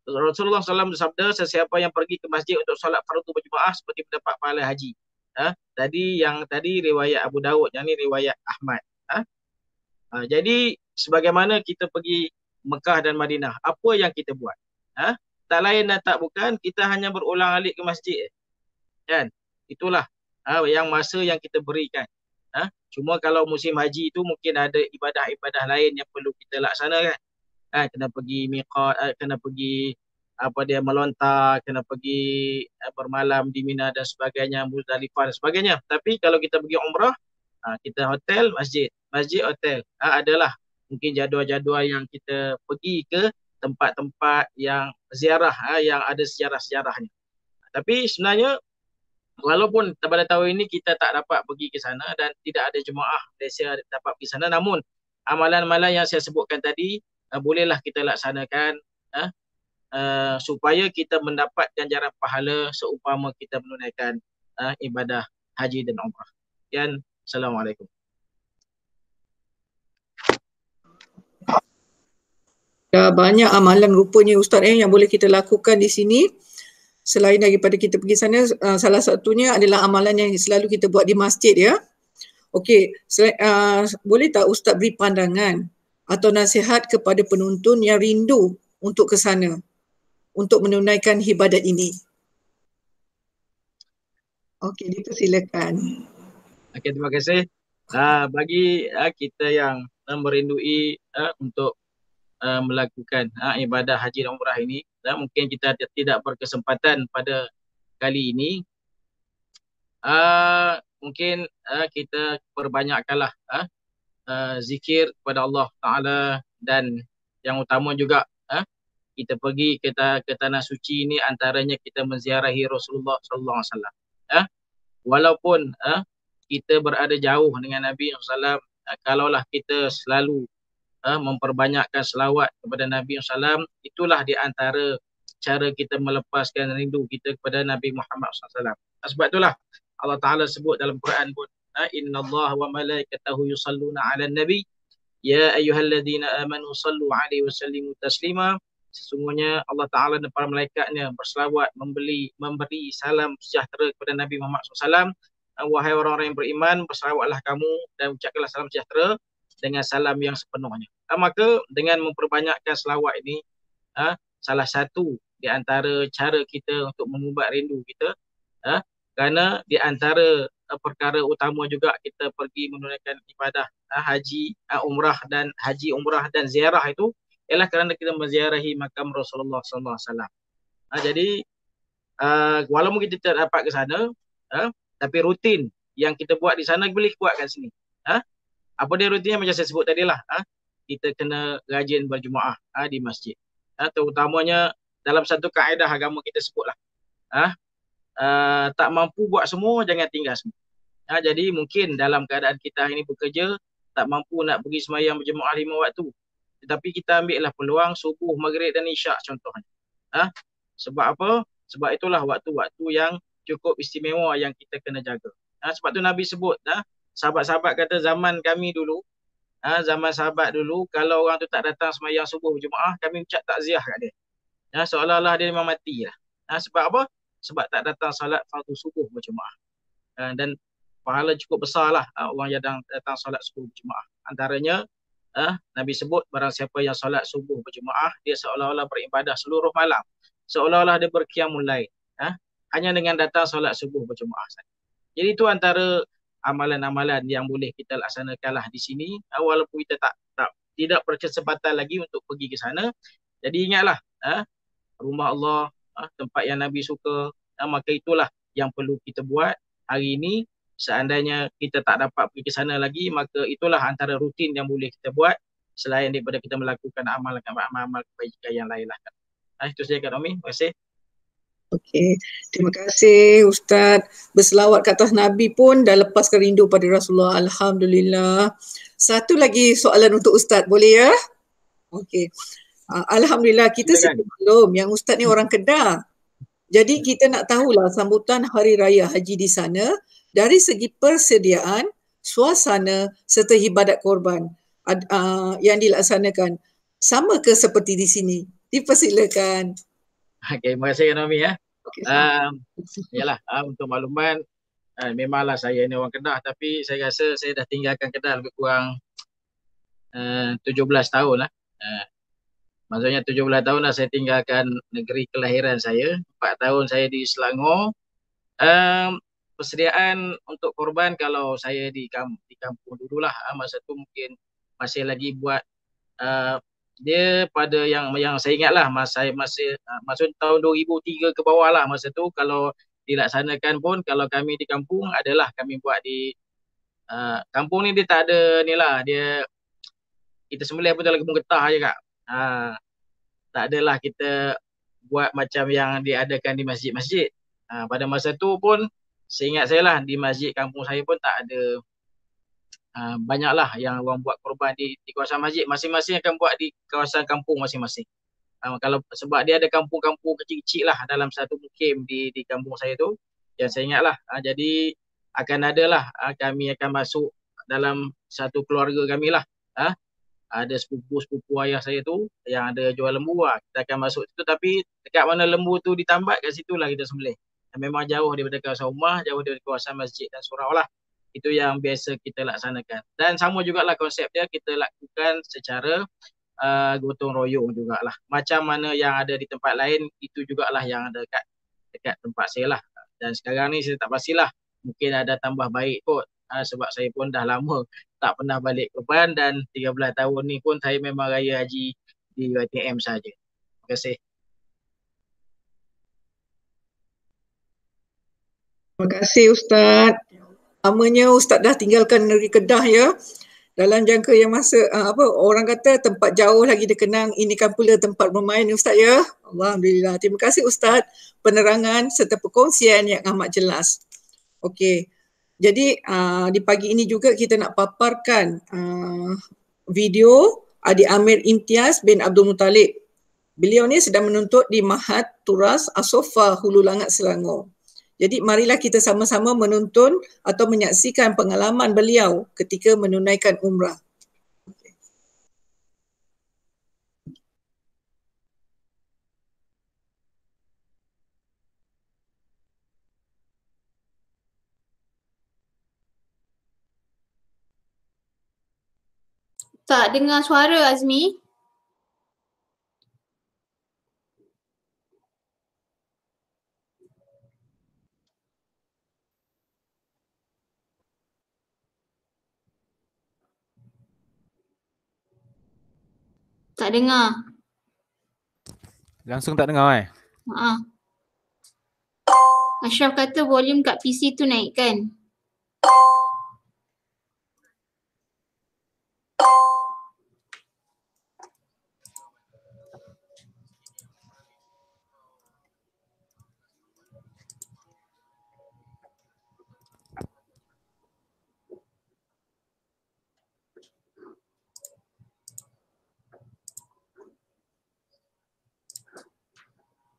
Rasulullah SAW bersabda, sesiapa yang pergi ke masjid untuk solat fardu berjemaah seperti mendapat pahala haji. Yang tadi riwayat Abu Daud, yang ni riwayat Ahmad. Jadi sebagaimana kita pergi Mekah dan Madinah, apa yang kita buat? Tak lain dan tak bukan, kita hanya berulang-alik ke masjid. Kan? Itulah yang masa yang kita berikan. Cuma kalau musim haji itu mungkin ada ibadah-ibadah lain yang perlu kita laksanakan. Kena pergi miqat, kena pergi melontar, kena pergi bermalam di Mina dan sebagainya, Muzdalifah dan sebagainya. Tapi kalau kita pergi umrah, kita hotel, masjid, hotel. Adalah mungkin jadual-jadual yang kita pergi ke tempat-tempat yang ziarah, yang ada sejarah-sejarahnya. Tapi sebenarnya walaupun pada tahun ini kita tak dapat pergi ke sana dan tidak ada jemaah Malaysia dapat pergi sana, namun amalan-amalan yang saya sebutkan tadi bolehlah kita laksanakan supaya kita mendapat ganjaran pahala seumpama kita menunaikan ibadah haji dan umrah. Sekian, Assalamualaikum. Banyak amalan rupanya Ustaz yang boleh kita lakukan di sini. Selain daripada kita pergi sana, salah satunya adalah amalan yang selalu kita buat di masjid ya. Okey, boleh tak Ustaz beri pandangan atau nasihat kepada penonton yang rindu untuk ke sana untuk menunaikan ibadat ini? Okey, dipersilakan. Okey, terima kasih. Bagi kita yang merindui untuk melakukan ibadah haji dan umrah ini, mungkin kita tidak berkesempatan pada kali ini, mungkin kita perbanyakkanlah zikir kepada Allah Ta'ala, dan yang utama juga kita pergi ke tanah suci ini antaranya kita menziarahi Rasulullah SAW. Walaupun kita berada jauh dengan Nabi SAW, kalaulah kita selalu memperbanyakkan selawat kepada Nabi SAW, itulah di antara cara kita melepaskan rindu kita kepada Nabi Muhammad SAW. Sebab itulah Allah Ta'ala sebut dalam Quran pun, Inna Allah wa malaikatahu yusalluna ala nabi ya ayyuhalladzina amanu sallu alaihi wa sallimu taslima. Sesungguhnya Allah Ta'ala dan para malaikatnya berselawat, memberi salam sejahtera kepada Nabi Muhammad SAW. wahai orang-orang yang beriman, bersalawatlah kamu dan ucapkanlah salam sejahtera dengan salam yang sepenuhnya. Maka dengan memperbanyakkan selawat ini, salah satu di antara cara kita untuk mengubat rindu kita, kerana di antara perkara utama juga kita pergi menunaikan ibadah haji, umrah dan haji, umrah dan ziarah itu ialah kerana kita menziarahi makam Rasulullah sallallahu alaihi wasallam. Jadi walaupun kita tidak dapat ke sana, tapi rutin yang kita buat di sana boleh buat kat sini. Apa dia rutinnya macam saya sebut tadi lah. Kita kena rajin berjemaah di masjid. Terutamanya dalam satu kaedah agama kita sebutlah. Tak mampu buat semua, jangan tinggal semua. Jadi mungkin dalam keadaan kita ini bekerja, tak mampu nak pergi semayang berjemaah 5 waktu. Tetapi kita ambillah peluang subuh, maghrib dan isyak contohnya. Sebab apa? Sebab itulah waktu-waktu yang cukup istimewa yang kita kena jaga. Sebab tu Nabi sebut, sahabat-sahabat kata zaman kami dulu, zaman sahabat dulu, kalau orang tu tak datang semayang subuh berjemaah, kami ucap takziah kat dia. Seolah-olah dia memang mati lah. Sebab apa? Sebab tak datang salat fardu subuh berjemaah. Dan pahala cukup besar lah orang yang datang salat subuh berjemaah. Antaranya, Nabi sebut barang siapa yang salat subuh berjemaah, dia seolah-olah beribadah seluruh malam. Seolah-olah dia berqiyamul lail. Hanya dengan datang salat subuh berjemaah saja. Jadi itu antara amalan-amalan yang boleh kita laksanakanlah di sini, walaupun kita tidak berkesempatan lagi untuk pergi ke sana. Jadi ingatlah, rumah Allah, tempat yang Nabi suka, maka itulah yang perlu kita buat hari ini. Seandainya kita tak dapat pergi ke sana lagi, maka itulah antara rutin yang boleh kita buat selain daripada kita melakukan amal-amal kebaikan yang lain lah. Itu saja Kak Naomi, terima kasih. Okey, terima kasih Ustaz. Berselawat ke atas Nabi pun dah lepaskan rindu pada Rasulullah. Alhamdulillah. Satu lagi soalan untuk Ustaz, boleh ya? Okey. Alhamdulillah, kita sebelum yang Ustaz ni orang Kedah. Jadi kita nak tahulah sambutan Hari Raya Haji di sana dari segi persediaan, suasana serta ibadat korban yang dilaksanakan. Sama ke seperti di sini? Dipersilakan. Okey, terima kasih Naomi ya. Yalah, untuk makluman, memanglah saya ni orang Kedah, tapi saya rasa saya dah tinggalkan Kedah lebih kurang 17 tahun lah. Maksudnya 17 tahun dah saya tinggalkan negeri kelahiran saya. 4 tahun saya di Selangor. Persediaan untuk korban kalau saya di kampung dululah, masa tu mungkin masih lagi buat dia pada yang saya ingatlah masa maksud tahun 2003 ke bawah lah masa tu, kalau dilaksanakan pun kalau kami di kampung adalah kami buat di kampung ni dia tak ada ni lah, dia kita sembelih pun dalam kebun getah je Kak. Tak adalah kita buat macam yang diadakan di masjid-masjid. Pada masa tu pun seingat saya lah di masjid kampung saya pun tak ada banyaklah yang orang buat korban di kawasan masjid. Masing-masing akan buat di kawasan kampung masing-masing. Kalau sebab dia ada kampung-kampung kecil-kecil lah dalam satu mukim di kampung saya tu, yang saya ingat lah. Jadi akan ada lah kami akan masuk dalam satu keluarga kami lah. Ada sepupu ayah saya tu yang ada jual lembu lah. Kita akan masuk situ, tapi dekat mana lembu tu ditambat, kat situ lah kita sembelih. Memang jauh daripada kawasan rumah, jauh daripada kawasan masjid dan surau lah. Itu yang biasa kita laksanakan. Dan sama jugalah konsep dia, kita lakukan secara gotong royong jugalah. Macam mana yang ada di tempat lain, itu jugalah yang ada dekat tempat saya lah. Dan sekarang ni saya tak pastilah, mungkin ada tambah baik kot. Sebab saya pun dah lama tak pernah balik korban, dan 13 tahun ni pun saya memang raya haji di UiTM saja. Terima kasih. Terima kasih Ustaz. Namanya Ustaz dah tinggalkan negeri Kedah ya. Dalam jangka yang masa orang kata tempat jauh lagi dikenang, ini kan pula tempat bermain Ustaz ya. Alhamdulillah. Terima kasih Ustaz penerangan serta perkongsian yang amat jelas. Okey. Jadi di pagi ini juga kita nak paparkan video Adik Amir Imtiaz bin Abdul Muttalib. Beliau ni sedang menuntut di Mahat Turas As-Sofa Hulu Langat Selangor. Jadi marilah kita sama-sama menonton atau menyaksikan pengalaman beliau ketika menunaikan umrah. Tak dengar suara Azmi. Tak dengar. Langsung tak dengar Ashraf kata volume kat PC tu naikkan.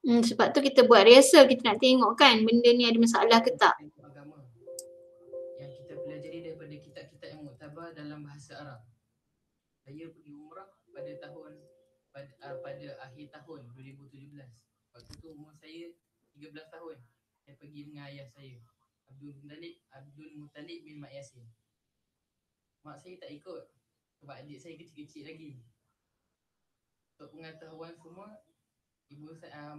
Sebab tu kita buat rehearsal, kita nak tengok kan benda ni ada masalah ke tak. Agama yang kita pelajari daripada kitab-kitab yang muktabar dalam bahasa Arab. Saya pergi umrah pada akhir tahun 2017. Waktu tu umur saya 13 tahun. Saya pergi dengan ayah saya, Abdul Muttalib bin Mak Yasin. Mak saya tak ikut sebab adik saya kecil-kecil lagi. Untuk pengetahuan semua,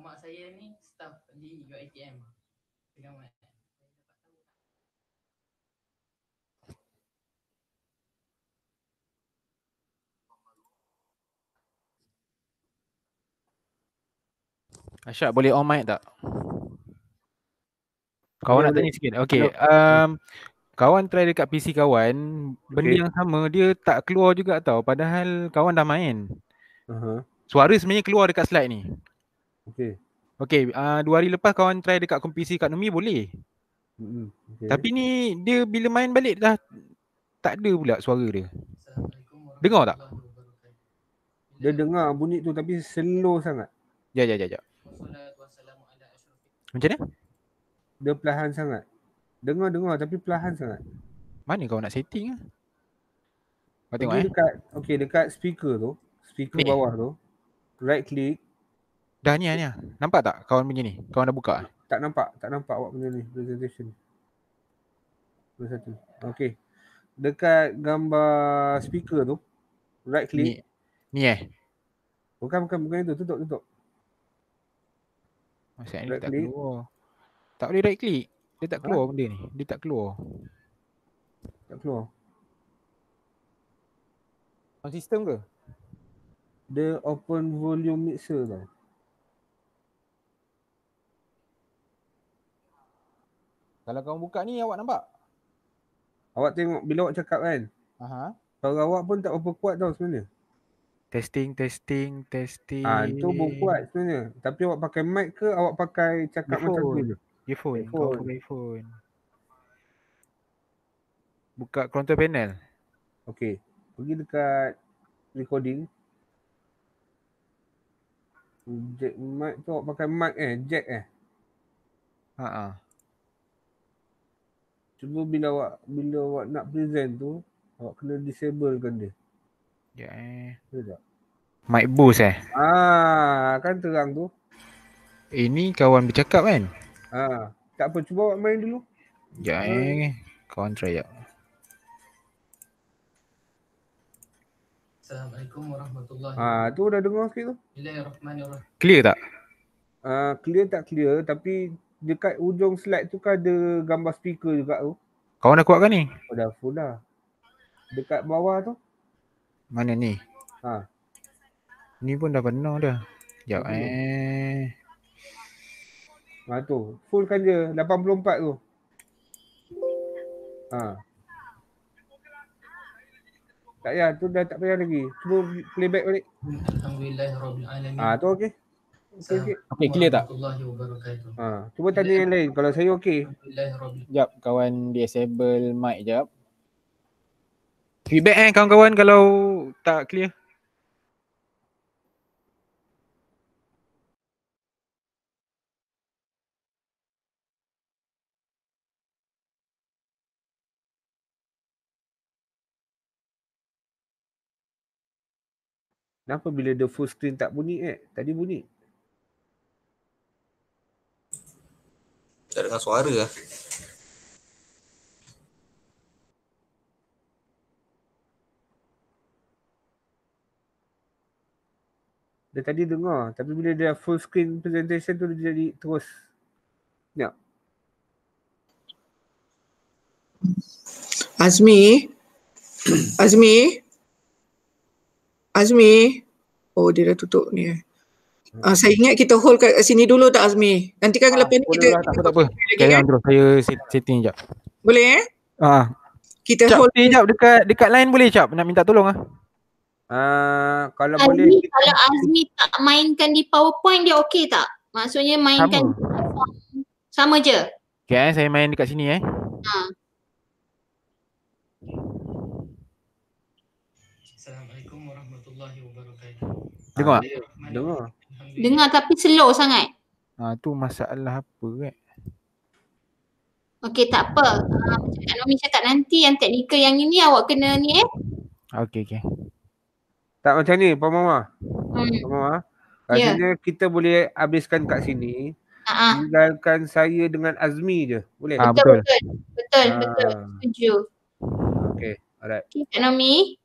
mak saya ni staff di UiTM. Pegamat. Ashraf, boleh on mic tak? Kawan nak tanya sikit. Okay. Kawan try dekat PC kawan, benda yang sama dia tak keluar juga tau. Padahal kawan dah main. Suara sebenarnya keluar dekat slide ni. Okay, 2 hari lepas kawan try dekat PC Kak Nomi boleh. Tapi ni dia bila main balik dah tak ada pula suara dia. Dengar tak? Dia dengar bunyi tu tapi slow sangat. Jap. Macam mana? Dia perlahan sangat. Dengar tapi perlahan sangat. Mana kau nak setting ah? Kau tengok dekat speaker tu, speaker ni. Bawah tu. Right click. Dah ni. Nampak tak kawan punya ni? Kawan dah buka? Tak nampak awak punya ni presentation. Satu. Okey. Dekat gambar speaker tu, right click. Ni Bukan itu, tutup. Maksudnya ni tak keluar. Tak boleh right click. Dia tak keluar benda ni. Dia tak keluar. On sistem ke? Dia open volume mixer tau. Kalau kau buka ni awak nampak? Awak tengok bila awak cakap kan? Suara awak pun tak berapa kuat tau sebenarnya. Testing. Itu pun kuat sebenarnya. Tapi awak pakai mic ke awak pakai cakap macam tu je? Earphone. Kau pakai earphone. Buka control panel. Okey. Pergi dekat recording. Jack mic tu awak pakai mic jack Cuba bila awak nak present tu, awak kena disablekan dia. Ya. Mic boost kan terang tu. Ini kawan bercakap kan? Tak apa, cuba awak main dulu. Kawan try jap. Assalamualaikum warahmatullahi wabarakatuh. Tu dah dengar sikit tu. Bismillahirrahmanirrahim. Clear tak? Clear tak clear, tapi dekat ujung slide tu kan ada gambar speaker juga tu. Kawan dah kuatkan ni? Dah full dah. Dekat bawah tu. Mana ni? Ni pun dah benar dah. Sekejap tu. Fullkan je 84 tu. Tak payah, tu dah tak payah lagi. Cuba playback balik. Alhamdulillahirrahmanirrahim. Tu okey. Okey, clear tak? Cuba tanya yang lain. Kalau saya okey. Sekejap, kawan disable mic jap. Feedback kawan-kawan kalau tak clear. Kenapa bila the full screen tak bunyi Tadi bunyi. Tak dengar suara lah. Dia tadi dengar, tapi bila dia full screen presentation tu dia jadi terus. Ya. Azmi. Oh, dia dah tutup ni. Saya ingat kita hold kat sini dulu tak Azmi? Nanti kan lepas ni kita Tak apa. Carry on terus. Saya setting jap. Boleh kita Cap, hold jap dekat line boleh Cap? Nak minta tolong kalau Azmi, boleh kalau Azmi tak mainkan di PowerPoint dia okey tak? Maksudnya mainkan sama je. Okay, saya main dekat sini Assalamualaikum warahmatullahi wabarakatuh. Dengar tapi slow sangat. Tu masalah apa Okey, tak apa. Macam Kak Nomi cakap nanti yang teknikal yang ini awak kena ni Okey. Tak macam ni, Puan Mama. Puan Mama. Rasanya kita boleh habiskan kat sini. Tinggalkan saya dengan Azmi je. Boleh? Betul. Setuju. Okey, alright. Okey, Kak Nomi.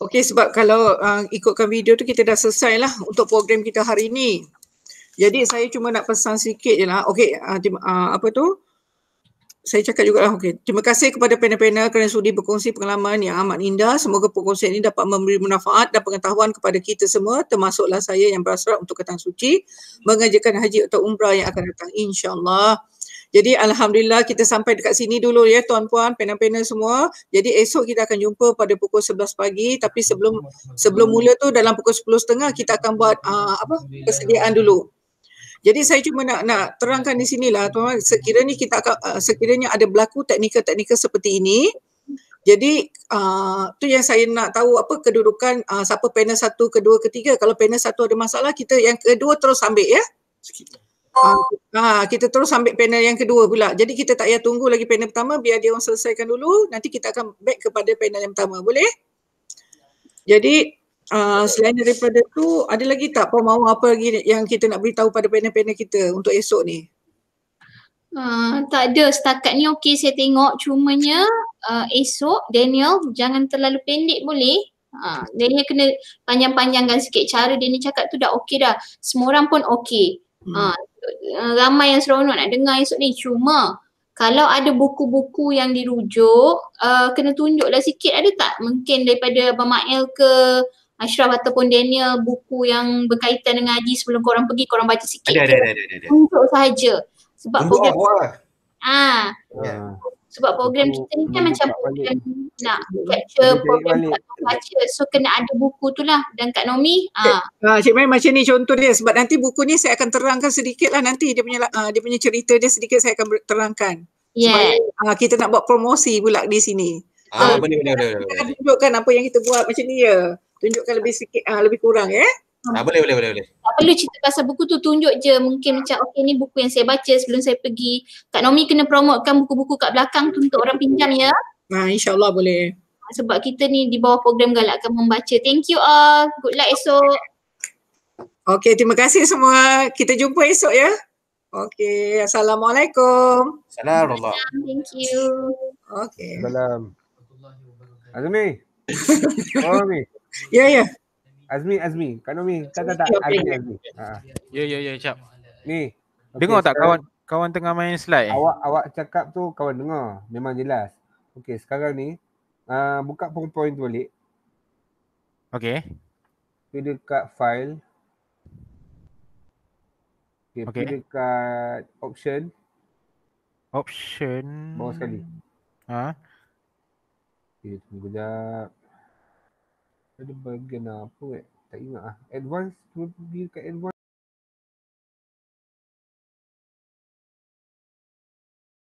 Okey, sebab kalau ikutkan video tu kita dah selesai lah untuk program kita hari ni. Jadi saya cuma nak pesan sikit je lah. Okey, saya cakap juga lah, terima kasih kepada panel-panel kerana sudi berkongsi pengalaman yang amat indah. Semoga perkongsian ini dapat memberi manfaat dan pengetahuan kepada kita semua, termasuklah saya yang berhasrat untuk ke Tanah Suci mengerjakan haji atau umrah yang akan datang, insyaAllah. Jadi Alhamdulillah kita sampai dekat sini dulu ya tuan-puan, panel-panel semua. Jadi esok kita akan jumpa pada pukul 11 pagi, tapi sebelum mula tu dalam pukul 10.30 kita akan buat persediaan dulu. Jadi saya cuma nak terangkan di sinilah tuan, sekiranya ada berlaku teknikal-teknikal seperti ini. Jadi tu yang saya nak tahu apa kedudukan siapa panel 1, kedua, ketiga. Kalau panel 1 ada masalah, kita yang kedua terus ambil ya. Kita terus ambil panel yang kedua pula. Jadi kita tak payah tunggu lagi panel pertama, biar dia orang selesaikan dulu, nanti kita akan back kepada panel yang pertama. Boleh? Jadi selain daripada tu, ada lagi tak mau apa lagi yang kita nak beritahu pada panel-panel kita untuk esok ni? Tak ada, setakat ni okey saya tengok. Cumanya esok Daniel jangan terlalu pendek boleh? Daniel kena panjang-panjangkan sikit. Cara Daniel cakap tu dah okey dah. Semua orang pun okey. Ramai yang seronok nak dengar esok ni. Cuma kalau ada buku-buku yang dirujuk, kena tunjuklah sikit, ada tak? Mungkin daripada Abang Mael ke Ashraf ataupun Daniel, buku yang berkaitan dengan haji sebelum korang pergi, korang baca sikit. Ada. Tunjuk sahaja. Sebab tunjuk program sebab program kita ni kan macam program nak capture program baca. So kena ada buku tu lah. Dan Kak Nomi Cik Mai macam ni contoh dia. Sebab nanti buku ni saya akan terangkan sedikit lah nanti dia punya cerita dia sedikit saya akan terangkan. Sebab kita nak buat promosi pula di sini. Boleh. Kita akan tunjukkan apa yang kita buat macam ni ya. Tunjukkan lebih sikit, lebih kurang ya. Boleh. Tak perlu cerita pasal buku tu, tunjuk je. Mungkin macam okey ni buku yang saya baca sebelum saya pergi. Kak Nomi kena promotekan buku-buku kat belakang tu untuk orang pinjam ya. InsyaAllah boleh. Sebab kita ni di bawah program Galakkan Membaca. Thank you all. Good luck esok. Okey, terima kasih semua. Kita jumpa esok ya. Okey, Assalamualaikum. Assalamualaikum. Thank you. Okey. Salam. Azmi. Azmi. Ya. Azmi. Kak Nomi. Tak. Azmi. Ya, Cap. Ni. Dengar tak kawan tengah main slide? Awak cakap tu kawan dengar. Memang jelas. Okey, sekarang ni buka PowerPoint tu balik. Okey. Pergi dekat file. Pergi dekat option. Bawah sekali. Okay, tunggu kejap. Ada bahagian apa Tak ingat Advanced, pergi dekat advanced.